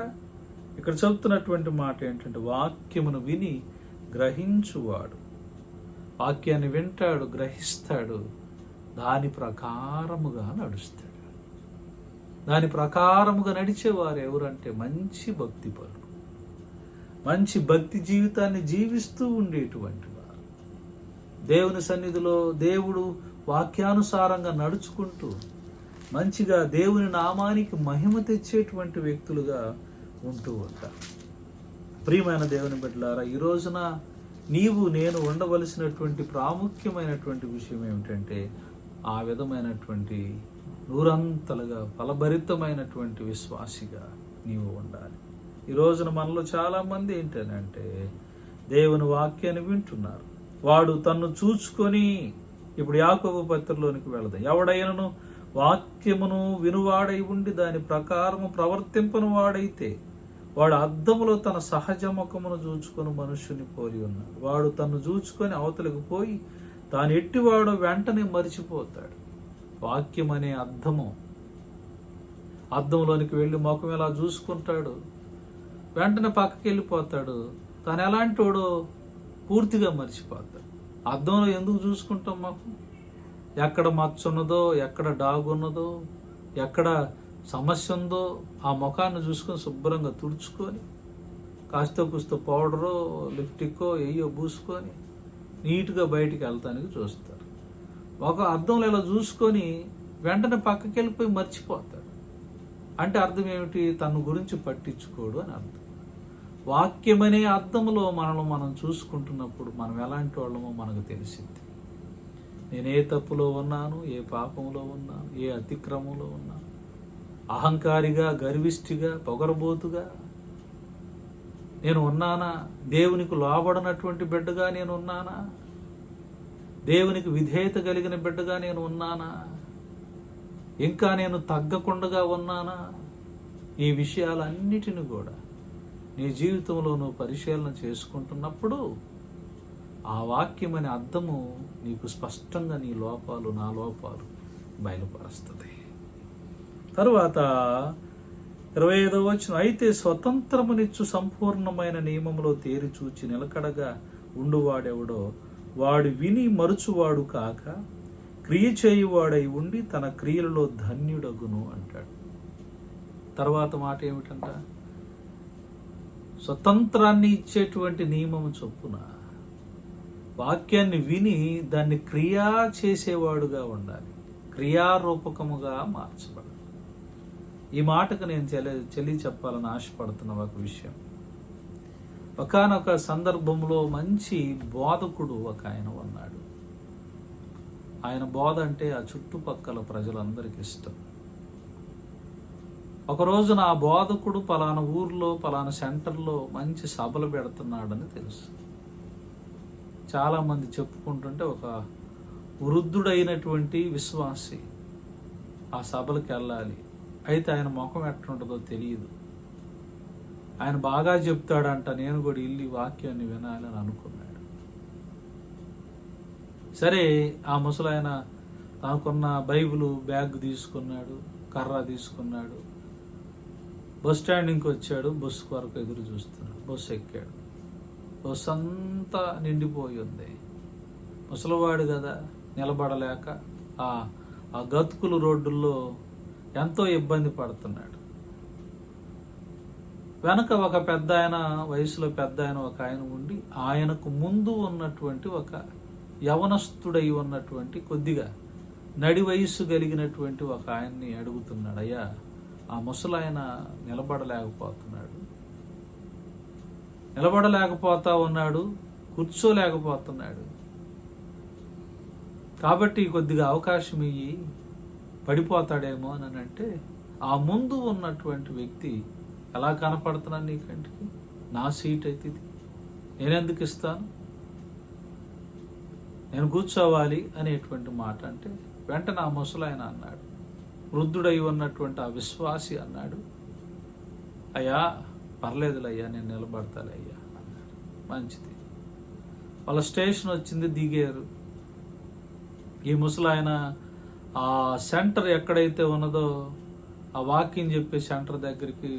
ఇక్కడ చెబుతున్నటువంటి మాట ఏంటంటే వాక్యమును విని గ్రహించువాడు. వాక్యాన్ని వింటాడు, గ్రహిస్తాడు, దాని ప్రకారముగా నడుస్తాడు. దాని ప్రకారముగా నడిచేవారు ఎవరంటే మంచి భక్తి పరులు, మంచి భక్తి జీవితాన్ని జీవిస్తూ ఉండేటువంటి వారు, దేవుని సన్నిధిలో దేవుడు వాక్యానుసారంగా నడుచుకుంటూ మంచిగా దేవుని నామానికి మహిమ తెచ్చేటువంటి వ్యక్తులుగా ఉంటూ ఉంటారు. ప్రియమైన దేవుని బిడ్డలారా, ఈ రోజున నీవు నేను ఉండవలసినటువంటి ప్రాముఖ్యమైనటువంటి విషయం ఏమిటంటే ఆ విధమైనటువంటి 100 అంతలుగా ఫలభరితమైనటువంటి విశ్వాసిగా నీవు ఉండాలి. ఈ రోజున మనలో చాలామంది ఏంటంటే దేవుని వాక్యాన్ని వింటున్నారు, వాడు తన్ను చూచుకొని, ఇప్పుడు యాకోబు పత్రికలోనికి వెళదాం. ఎవడైనను వాక్యమును వినువాడై ఉండి దాని ప్రకారము ప్రవర్తింపను వాడైతే వాడు అద్దములో తన సహజ ముఖమును చూచుకొని మనుష్యుని పోలి ఉన్నాడు. వాడు తను చూచుకొని అవతలకు పోయి తాను ఎట్టివాడో వెంటనే మరిచిపోతాడు. వాక్యం అనే అద్దంలోనికి వెళ్ళి ముఖం ఎలా చూసుకుంటాడు, వెంటనే పక్కకి వెళ్ళిపోతాడు. తాను ఎలాంటి వాడో పూర్తిగా మర్చిపోతాడు. అద్దంలో ఎందుకు చూసుకుంటాం? మాకు ఎక్కడ మచ్చ ఉన్నదో, ఎక్కడ డాగు ఉన్నదో, ఎక్కడ సమస్య ఉందో ఆ ముఖాన్ని చూసుకొని శుభ్రంగా తుడుచుకొని కాస్త కూస్త పౌడరో లిప్టిక్కో ఎయ్యో పూసుకొని నీట్గా బయటికి వెళ్తానికి చూస్తారు. ఒక అద్దంలో ఇలా చూసుకొని వెంటనే పక్కకి వెళ్ళిపోయి మర్చిపోతాడు. అంటే అర్థం ఏమిటి? తన గురించి పట్టించుకోడు అని అర్థం. వాక్యమనే అద్దంలో మనల్ని మనం చూసుకుంటున్నప్పుడు మనం ఎలాంటి వాళ్ళమో మనకు తెలిసింది. నేను ఏ తప్పులో ఉన్నాను, ఏ పాపంలో ఉన్నాను, ఏ అతిక్రమంలో ఉన్నాను, అహంకారిగా, గర్విష్ఠిగా, పొగరబోతుగా నేను ఉన్నానా? దేవునికి లోబడినటువంటి బిడ్డగా నేను ఉన్నానా? దేవునికి విధేయత కలిగిన బిడ్డగా నేను ఉన్నానా? ఇంకా నేను తగ్గకుండా ఉన్నానా? ఈ విషయాలన్నిటిని కూడా నీ జీవితంలో నువ్వు పరిశీలన చేసుకుంటున్నప్పుడు ఆ వాక్యం అనే అర్థము నీకు స్పష్టంగా నీ లోపాలు, నా లోపాలు బయలుపరుస్తుంది. తరువాత 25వ వచనం, అయితే స్వతంత్రమునిచ్చు సంపూర్ణమైన నియమములో తేరి చూచి నిలకడగా ఉండువాడెవడో వాడు విని మరుచువాడు కాక క్రియ చేయువాడై ఉండి తన క్రియలలో ధన్యుడగును అంటాడు. తర్వాత మాట ఏమిటంట? స్వతంత్రాన్ని ఇచ్చేటువంటి నియమము చొప్పున వాక్యాన్ని విని దాన్ని క్రియా చేసేవాడుగా ఉండాలి, క్రియారూపకముగా మార్చబడాలి. ఈ మాటకు నేను చెప్పాలని ఆశపడుతున్న ఒక విషయం. ఒకానొక సందర్భంలో మంచి బోధకుడు ఒక ఆయన ఉన్నాడు. ఆయన బోధ అంటే ఆ చుట్టుపక్కల ప్రజలందరికీ ఇష్టం. ఒక రోజున ఆ బోధకుడు పలానా ఊర్లో పలానా సెంటర్లో మంచి సభలు పెడుతున్నాడని తెలుసు. చాలామంది చెప్పుకుంటుంటే ఒక వృద్ధుడైనటువంటి విశ్వాసి ఆ సభలకు వెళ్ళాలి. అయితే ఆయన ముఖం ఎట్లుంటుందో తెలియదు. ఆయన బాగా చెప్తాడంట, నేను కూడా ఇల్లు వాక్యాన్ని వినాలని అనుకున్నాడు. సరే, ఆ ముసలాయన తనకున్న బైబిల్ బ్యాగ్ తీసుకున్నాడు, కర్ర తీసుకున్నాడు, బస్ స్టాండింగ్కి వచ్చాడు. బస్సు కొరకు ఎదురు చూస్తున్నాడు. బస్సు ఎక్కాడు. బస్సు అంతా నిండిపోయి ఉంది. ముసలివాడు కదా, నిలబడలేక ఆ గతుకులు రోడ్డుల్లో ఎంతో ఇబ్బంది పడుతున్నాడు. వెనక ఒక పెద్ద ఆయన, వయసులో పెద్ద ఆయన ఒక ఆయన ఉండి, ఆయనకు ముందు ఉన్నటువంటి ఒక యవనస్తుడై ఉన్నటువంటి కొద్దిగా నడి వయస్సు కలిగినటువంటి ఒక ఆయన్ని అడుగుతున్నాడు, అయ్యా ఆ ముసలాయన నిలబడలేకపోతా ఉన్నాడు, కూర్చోలేకపోతున్నాడు, కాబట్టి కొద్దిగా అవకాశం ఇయ్యి, పడిపోతాడేమో అని అంటే, ఆ ముందు ఉన్నటువంటి వ్యక్తి, ఎలా కనపడుతున్నాను నీ కంటికి, నా సీట్ అయితే ఇది, నేనెందుకు ఇస్తాను, నేను కూర్చోవాలి అనేటువంటి మాట అంటే, వెంటనే ఆ ముసలాయన అన్నాడు, వృద్ధుడై ఉన్నటువంటి ఆ విశ్వాసి అన్నాడు, అయ్యా పర్లేదులయ్యా, నేను నిలబడతాలే అయ్యా అన్నాడు. మంచిది. వాళ్ళ స్టేషన్ వచ్చింది, దిగారు. ఈ ముసలాయన ఆ సెంటర్ ఎక్కడైతే ఉన్నదో ఆ వాకింగ్ చెప్పే సెంటర్ దగ్గరికి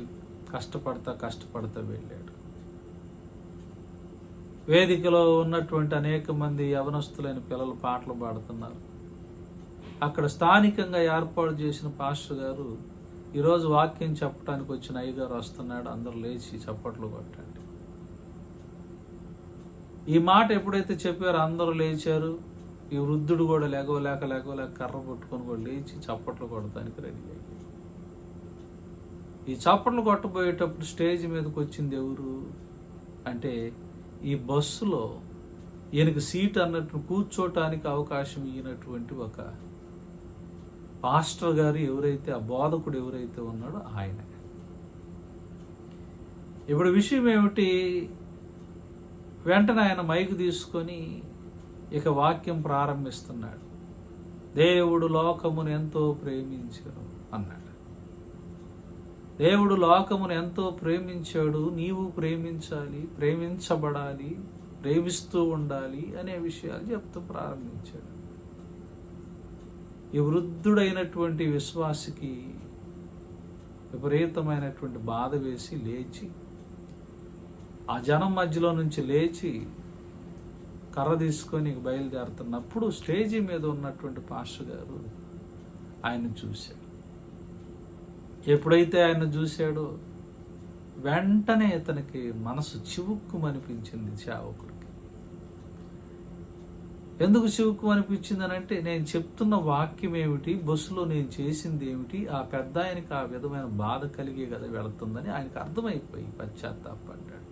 కష్టపడతా వెళ్ళాడు. వేదికలో ఉన్నటువంటి అనేక మంది యవనస్తులైన పిల్లలు పాటలు పాడుతున్నారు. అక్కడ స్థానికంగా ఏర్పాటు చేసిన పాస్టర్ గారు, ఈరోజు వాక్యం చెప్పడానికి వచ్చిన అయ్యగారు వస్తున్నాడు, అందరూ లేచి చప్పట్లు కొట్టండి. ఈ మాట ఎప్పుడైతే చెప్పారో అందరూ లేచారు. ఈ వృద్ధుడు కూడా లేక కర్ర పట్టుకొని కూడా లేచి చప్పట్లు కొడటానికి రెడీ అయ్యాడు. ఈ చప్పట్లు కొట్టబోయేటప్పుడు స్టేజ్ మీదకి వచ్చింది ఎవరు అంటే, ఈ బస్సులో ఈయనకి సీట్ అన్నట్టు కూర్చోటానికి అవకాశం ఇచ్చినటువంటి ఒక పాస్టర్ గారు ఎవరైతే, ఆ బోధకుడు ఎవరైతే ఉన్నాడో ఆయన. ఇప్పుడు విషయం ఏమిటి, వెంటనే ఆయన మైకు తీసుకొని ఇక వాక్యం ప్రారంభిస్తున్నాడు. దేవుడు లోకమును ఎంతో ప్రేమించాడు అన్నాడు. దేవుడు లోకమును ఎంతో ప్రేమించాడు, నీవు ప్రేమించాలి, ప్రేమించబడాలి, ప్రేమిస్తూ ఉండాలి అనే విషయాలు చెప్తూ ప్రారంభించాడు. ఈ వృద్ధుడైనటువంటి విశ్వాసికి విపరీతమైనటువంటి బాధ వేసి లేచి, ఆ జనం మధ్యలో నుంచి లేచి కర్ర తీసుకొని బయలుదేరుతున్నప్పుడు స్టేజీ మీద ఉన్నటువంటి పాస్టర్ గారు ఆయన చూశాడు. ఎప్పుడైతే ఆయన చూశాడో వెంటనే ఇతనికి మనసు చివుక్కుమనిపించింది. సేవకుడికి ఎందుకు చివుక్కు అనిపించింది అని అంటే, నేను చెప్తున్న వాక్యం ఏమిటి, బస్సులో నేను చేసింది ఏమిటి, ఆ పెద్ద ఆయనకి ఆ విధమైన బాధ కలిగే కదా వెళుతుందని ఆయనకు అర్థమైపోయి పశ్చాత్తాపడ్డాడు.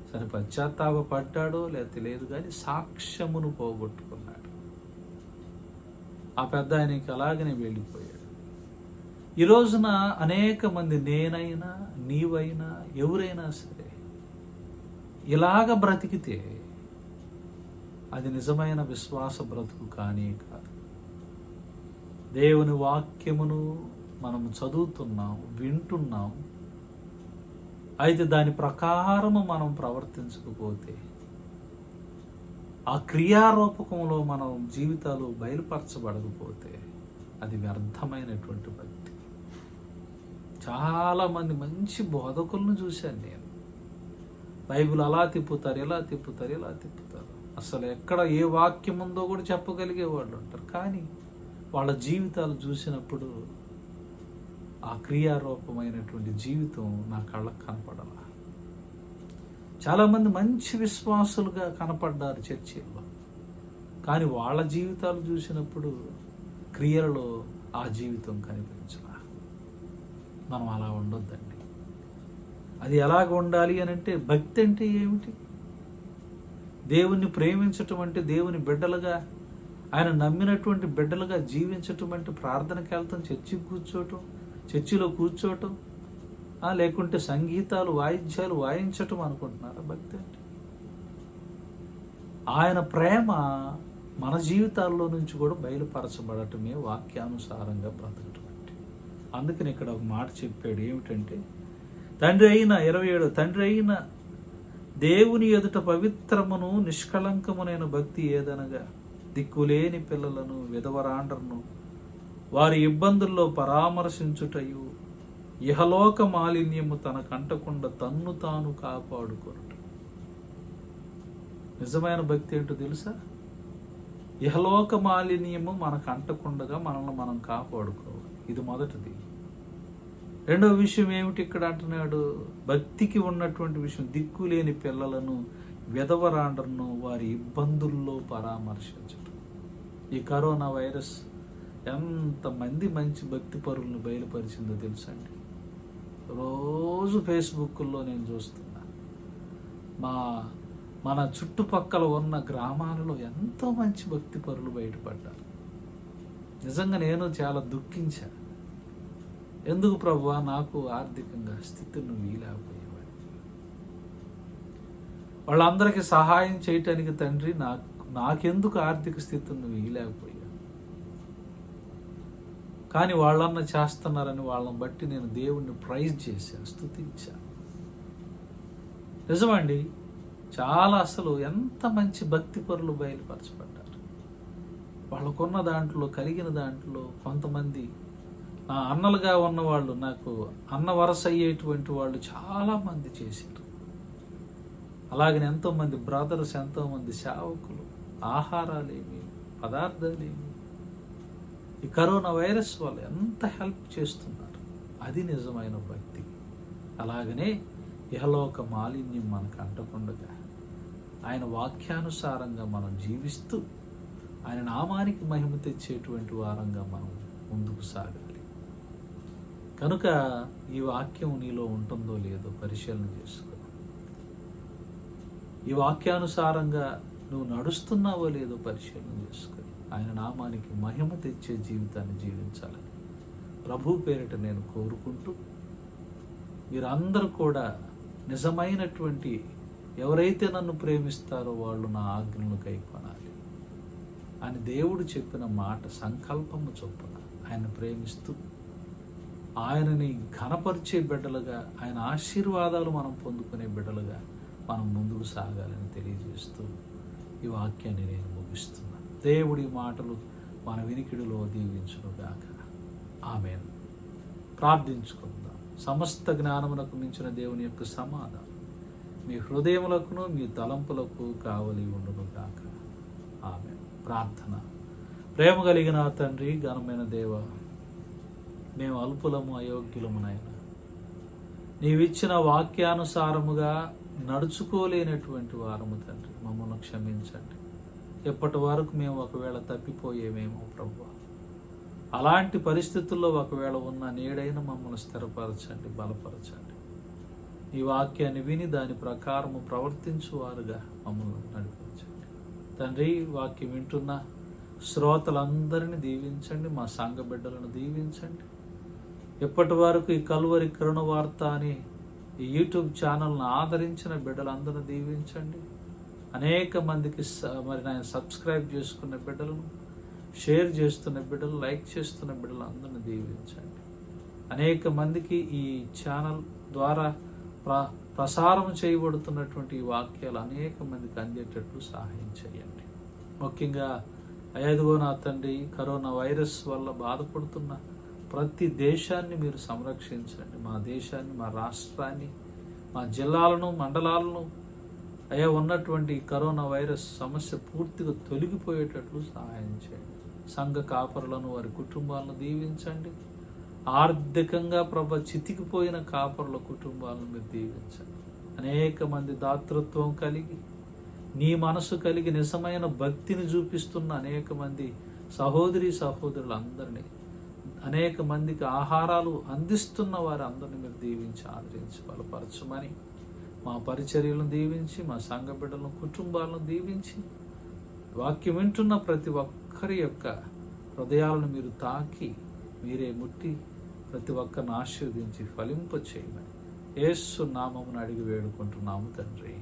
సరే పశ్చాత్తాపడ్డాడో లేకపోతే లేదు కానీ సాక్ష్యమును పోగొట్టుకున్నాడు. ఆ పెద్ద ఆయనకి అలాగనే వెళ్ళిపోయాడు. ఈ రోజున అనేక మంది, నేనైనా నీవైనా ఎవరైనా సరే ఇలాగ బ్రతికితే అది నిజమైన విశ్వాస బ్రతుకు కానీ కాదు. దేవుని వాక్యమును మనము చదువుతున్నాం, వింటున్నాం, అయితే దాని ప్రకారము మనం ప్రవర్తించకపోతే, ఆ క్రియారూపకంలో మనం జీవితాలు బయలుపరచబడకపోతే అది వ్యర్థమైనటువంటి భక్తి. చాలామంది మంచి బోధకులను చూశాను నేను. బైబిల్ అలా తిప్పుతారు, ఇలా తిప్పుతారు, అసలు ఎక్కడ ఏ వాక్యం ఉందో కూడా చెప్పగలిగే వాళ్ళు ఉంటారు. కానీ వాళ్ళ జీవితాలు చూసినప్పుడు ఆ క్రియారూపమైనటువంటి జీవితం నా కళ్ళకు కనపడాల. చాలామంది మంచి విశ్వాసులుగా కనపడ్డారు చర్చిల్లో, కానీ వాళ్ళ జీవితాలు చూసినప్పుడు క్రియలలో ఆ జీవితం కనిపించాల. మనం అలా ఉండొద్దండి. అది ఎలాగ ఉండాలి అని అంటే, భక్తి అంటే ఏమిటి, దేవుణ్ణి ప్రేమించటం అంటే, దేవుని బిడ్డలుగా, ఆయన నమ్మినటువంటి బిడ్డలుగా జీవించటం అంటే, ప్రార్థనకి వెళ్తాం, చర్చిలో కూర్చోవటం, లేకుంటే సంగీతాలు వాయిద్యాలు వాయించటం అనుకుంటున్నారా భక్తి అంటే? ఆయన ప్రేమ మన జీవితాల్లో నుంచి కూడా బయలుపరచబడటమే వాక్యానుసారంగా బ్రతకటం అంటే. అందుకని ఇక్కడ ఒక మాట చెప్పాడు, ఏమిటంటే, తండ్రి అయిన దేవుని ఎదుట పవిత్రమును నిష్కళంకమునైన భక్తి ఏదనగా దిక్కులేని పిల్లలను, విధవరాండ్రను వారి ఇబ్బందుల్లో పరామర్శించుటయు, ఇహలోక మాలిన్యము తనకంటకుండా తన్ను తాను కాపాడుకొనుట. నిజమైన భక్తి ఏంటో తెలుసా? ఇహలోక మాలిన్యము మనకు అంటకుండగా మనల్ని మనం కాపాడుకోవాలి. ఇది మొదటిది. రెండవ విషయం ఏమిటి ఇక్కడ అంటున్నాడు? భక్తికి ఉన్నటువంటి విషయం, దిక్కులేని పిల్లలను, విధవరాండ్రను వారి ఇబ్బందుల్లో పరామర్శించడం. ఈ కరోనా వైరస్ ఎంతమంది మంచి భక్తి పరులను బయలుపరిచిందో తెలుసా అండి? రోజు ఫేస్బుక్లో నేను చూస్తున్నా. మన చుట్టుపక్కల ఉన్న గ్రామాలలో ఎంతో మంచి భక్తి పరులు బయటపడ్డారు. నిజంగా నేను చాలా దుఃఖించాను. ఎందుకు ప్రభువా, నాకు ఆర్థికంగా స్థితి నువ్వు వీలేకపోయేవాడు. వాళ్ళందరికీ సహాయం చేయటానికి తండ్రి నాకెందుకు ఆర్థిక స్థితిని నువ్వు వీలేకపోయావు? కానీ వాళ్ళన్న చేస్తున్నారని వాళ్ళని బట్టి నేను దేవుణ్ణి ప్రైజ్ చేశాను, స్తుతించాను. నిజమండి, చాలా అసలు ఎంత మంచి భక్తి పరులు బయలుపరచబడ్డారు. వాళ్ళకున్న దాంట్లో, కలిగిన దాంట్లో కొంతమంది నా అన్నలుగా ఉన్నవాళ్ళు, నాకు అన్న వరస అయ్యేటువంటి వాళ్ళు చాలామంది చేశారు. అలాగనే ఎంతోమంది బ్రదర్స్, ఎంతోమంది సేవకులు ఆహారాలేమి, పదార్థాలేమి ఈ కరోనా వైరస్ వల్ల ఎంత హెల్ప్ చేస్తున్నారు. అది నిజమైన భక్తి. అలాగనే ఇహలోక మాలిన్యం మనకు అంటకుండగా ఆయన వాక్యానుసారంగా మనం జీవిస్తూ ఆయన నామానికి మహిమ తెచ్చేటువంటి వారంగా మనం ముందుకు సాగాలి. కనుక ఈ వాక్యం నీలో ఉంటుందో లేదో పరిశీలన చేసుకో. ఈ వాక్యానుసారంగా నువ్వు నడుస్తున్నావో లేదో పరిశీలన చేసుకొని ఆయన నామానికి మహిమ తెచ్చే జీవితాన్ని జీవించాలని ప్రభు పేరిట నేను కోరుకుంటూ, మీరందరూ కూడా నిజమైనటువంటి, ఎవరైతే నన్ను ప్రేమిస్తారో వాళ్ళు నా ఆజ్ఞలను కైకొనాలి అని దేవుడు చెప్పిన మాట సంకల్పము చొప్పున ఆయన ప్రేమిస్తూ ఆయనని ఘనపరిచే బిడ్డలుగా, ఆయన ఆశీర్వాదాలు మనం పొందుకునే బిడ్డలుగా మనం ముందుకు సాగాలని తెలియజేస్తూ ఈ వాక్యాన్ని నేను ముగిస్తున్నాను. దేవుడి మాటలు మన వినికిడిలో దీవించునుగాక. ఆమేన్. ప్రార్థించుకుందాం. సమస్త జ్ఞానమునకు మించిన దేవుని యొక్క సమాధానం మీ హృదయములకును మీ తలంపులకు కావలి ఉండునుగాక. ఆమేన్. ప్రార్థన. ప్రేమ కలిగిన తండ్రి, ఘనమైన దేవ, మేము అల్పులము, అయోగ్యులమునైనా నీవిచ్చిన వాక్యానుసారముగా నడుచుకోలేనటువంటి వారము తండ్రి, మమ్మల్ని క్షమించండి. ఎప్పటి వరకు మేము ఒకవేళ తప్పిపోయేమేమో ప్రభువా, అలాంటి పరిస్థితుల్లో ఒకవేళ ఉన్న నేడైనా మమ్మల్ని స్థిరపరచండి, బలపరచండి. ఈ వాక్యాన్ని విని దాని ప్రకారము ప్రవర్తించువారుగా మమ్మల్ని నడిపించండి తండ్రి. వాక్యం వింటున్న శ్రోతలందరినీ దీవించండి, మా సంఘ బిడ్డలను దీవించండి. ఎప్పటి వరకు ఈ కల్వరి కరుణ వార్త అని ఈ యూట్యూబ్ ఛానల్ను ఆదరించిన బిడ్డలందరినీ దీవించండి. అనేక మందికి మరి నేను సబ్స్క్రైబ్ చేసుకున్న బిడ్డలను, షేర్ చేస్తున్న బిడ్డలు, లైక్ చేస్తున్న బిడ్డలు అందరిని దీవించండి. అనేక మందికి ఈ ఛానల్ ద్వారా ప్రసారం చేయబడుతున్నటువంటి ఈ వాక్యాలు అనేక మందికి అందేటట్లు సహాయం చేయండి. ముఖ్యంగా అయ్యదిగో నా తండ్రి, కరోనా వైరస్ వల్ల బాధపడుతున్న ప్రతి దేశాన్ని మీరు సంరక్షించండి. మా దేశాన్ని, మా రాష్ట్రాన్ని, మా జిల్లాలను, మండలాలను అయ్యా ఉన్నటువంటి కరోనా వైరస్ సమస్య పూర్తిగా తొలగిపోయేటట్లు సహాయం చేయండి. సంఘ కాపరులను, వారి కుటుంబాలను దీవించండి. ఆర్థికంగా చితికిపోయిన కాపరుల కుటుంబాలను మీరు దీవించండి. అనేక మంది దాతృత్వం కలిగి, నీ మనసు కలిగి, నిజమైన భక్తిని చూపిస్తున్న అనేక మంది సహోదరి సహోదరులందరినీ, అనేక మందికి ఆహారాలు అందిస్తున్న వారి అందరినీ మీరు దీవించి ఆదరించి బలపరచమని, మా పరిచర్యలను దీవించి, మా సంఘ బిడ్డలను, కుటుంబాలను దీవించి, వాక్యం వింటున్న ప్రతి ఒక్కరి యొక్క హృదయాలను మీరు తాకి, మీరే ముట్టి ప్రతి ఒక్కరిని ఆశీర్వదించి ఫలింప చేయమని యేసు నామమును అడిగి వేడుకుంటున్నాము తండ్రి.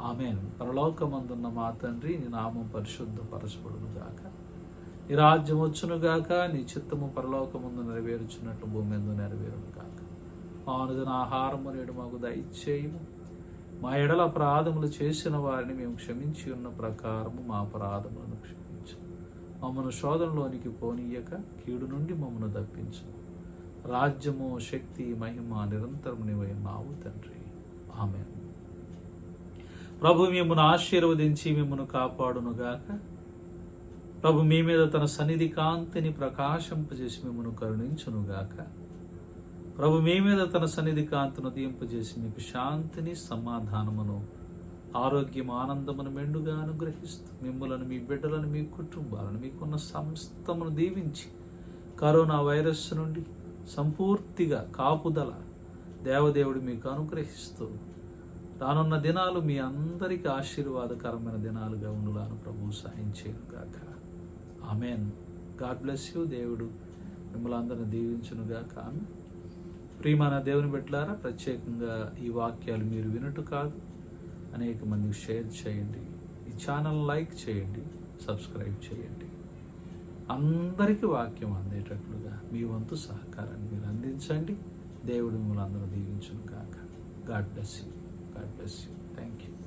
ఆమేన్. పరలోకమందున్న మా తండ్రి, నీ నామం పరిశుద్ధపరచబడునుగాక. నీ రాజ్యం వచ్చునుగాక. నీ చిత్తము పరలోకమందు నెరవేర్చున్నట్లు భూమి మీద నెరవేరునుగాక. మా అనుదిన ఆహారము నేడు మాకు దయచేయము. మా ఎడల అపరాధములు చేసిన వారిని మేము క్షమించి ఉన్న ప్రకారము మా అపరాధములను క్షమించు. మమ్మను శోధనలోనికి పోనీయక కీడు నుండి మమ్మను తప్పించు. రాజ్యము, శక్తి, మహిమ నిరంతరం నీవై ఉన్నావు తండ్రి. ఆమేన్. ప్రభు మిమ్మను ఆశీర్వదించి మిమ్మను కాపాడునుగాక. ప్రభు మీ మీద తన సన్నిధి కాంతిని ప్రకాశింపజేసి మిమ్మను కరుణించునుగాక. ప్రభు మీ మీద తన సన్నిధి కాంతిని ఉదయింపజేసి మీకు శాంతిని, సమాధానమును, ఆరోగ్యం, ఆనందమును మెండుగా అనుగ్రహిస్తూ మిమ్మలను, మీ బిడ్డలను, మీ కుటుంబాలను, మీకున్న సమస్తమును దీవించి కరోనా వైరస్ నుండి సంపూర్తిగా కాపుదల దేవదేవుడు మీకు అనుగ్రహిస్తూ రానున్న దినాలు మీ అందరికీ ఆశీర్వాదకరమైన దినాలుగా ఉండులాను ప్రభువు సాయం చేయనుగాక. ఆమెన్. God bless you. దేవుడు మిమ్మల్ని అందరిని దీవించునుగాక. ఆమెన్. ప్రియమైన దేవుని బిడ్డలారా, ప్రత్యేకంగా ఈ వాక్యాలు మీరు వినట్టు కాదు, అనేక మందికి షేర్ చేయండి. ఈ ఛానల్ లైక్ చేయండి, సబ్స్క్రైబ్ చేయండి. అందరికీ వాక్యం అందేటట్లుగా మీ వంతు సహకారాన్ని మీరు అందించండి. దేవుడు మిమ్మల్ని అందరూ దీవించును కాక. God bless you. God bless you. Thank you.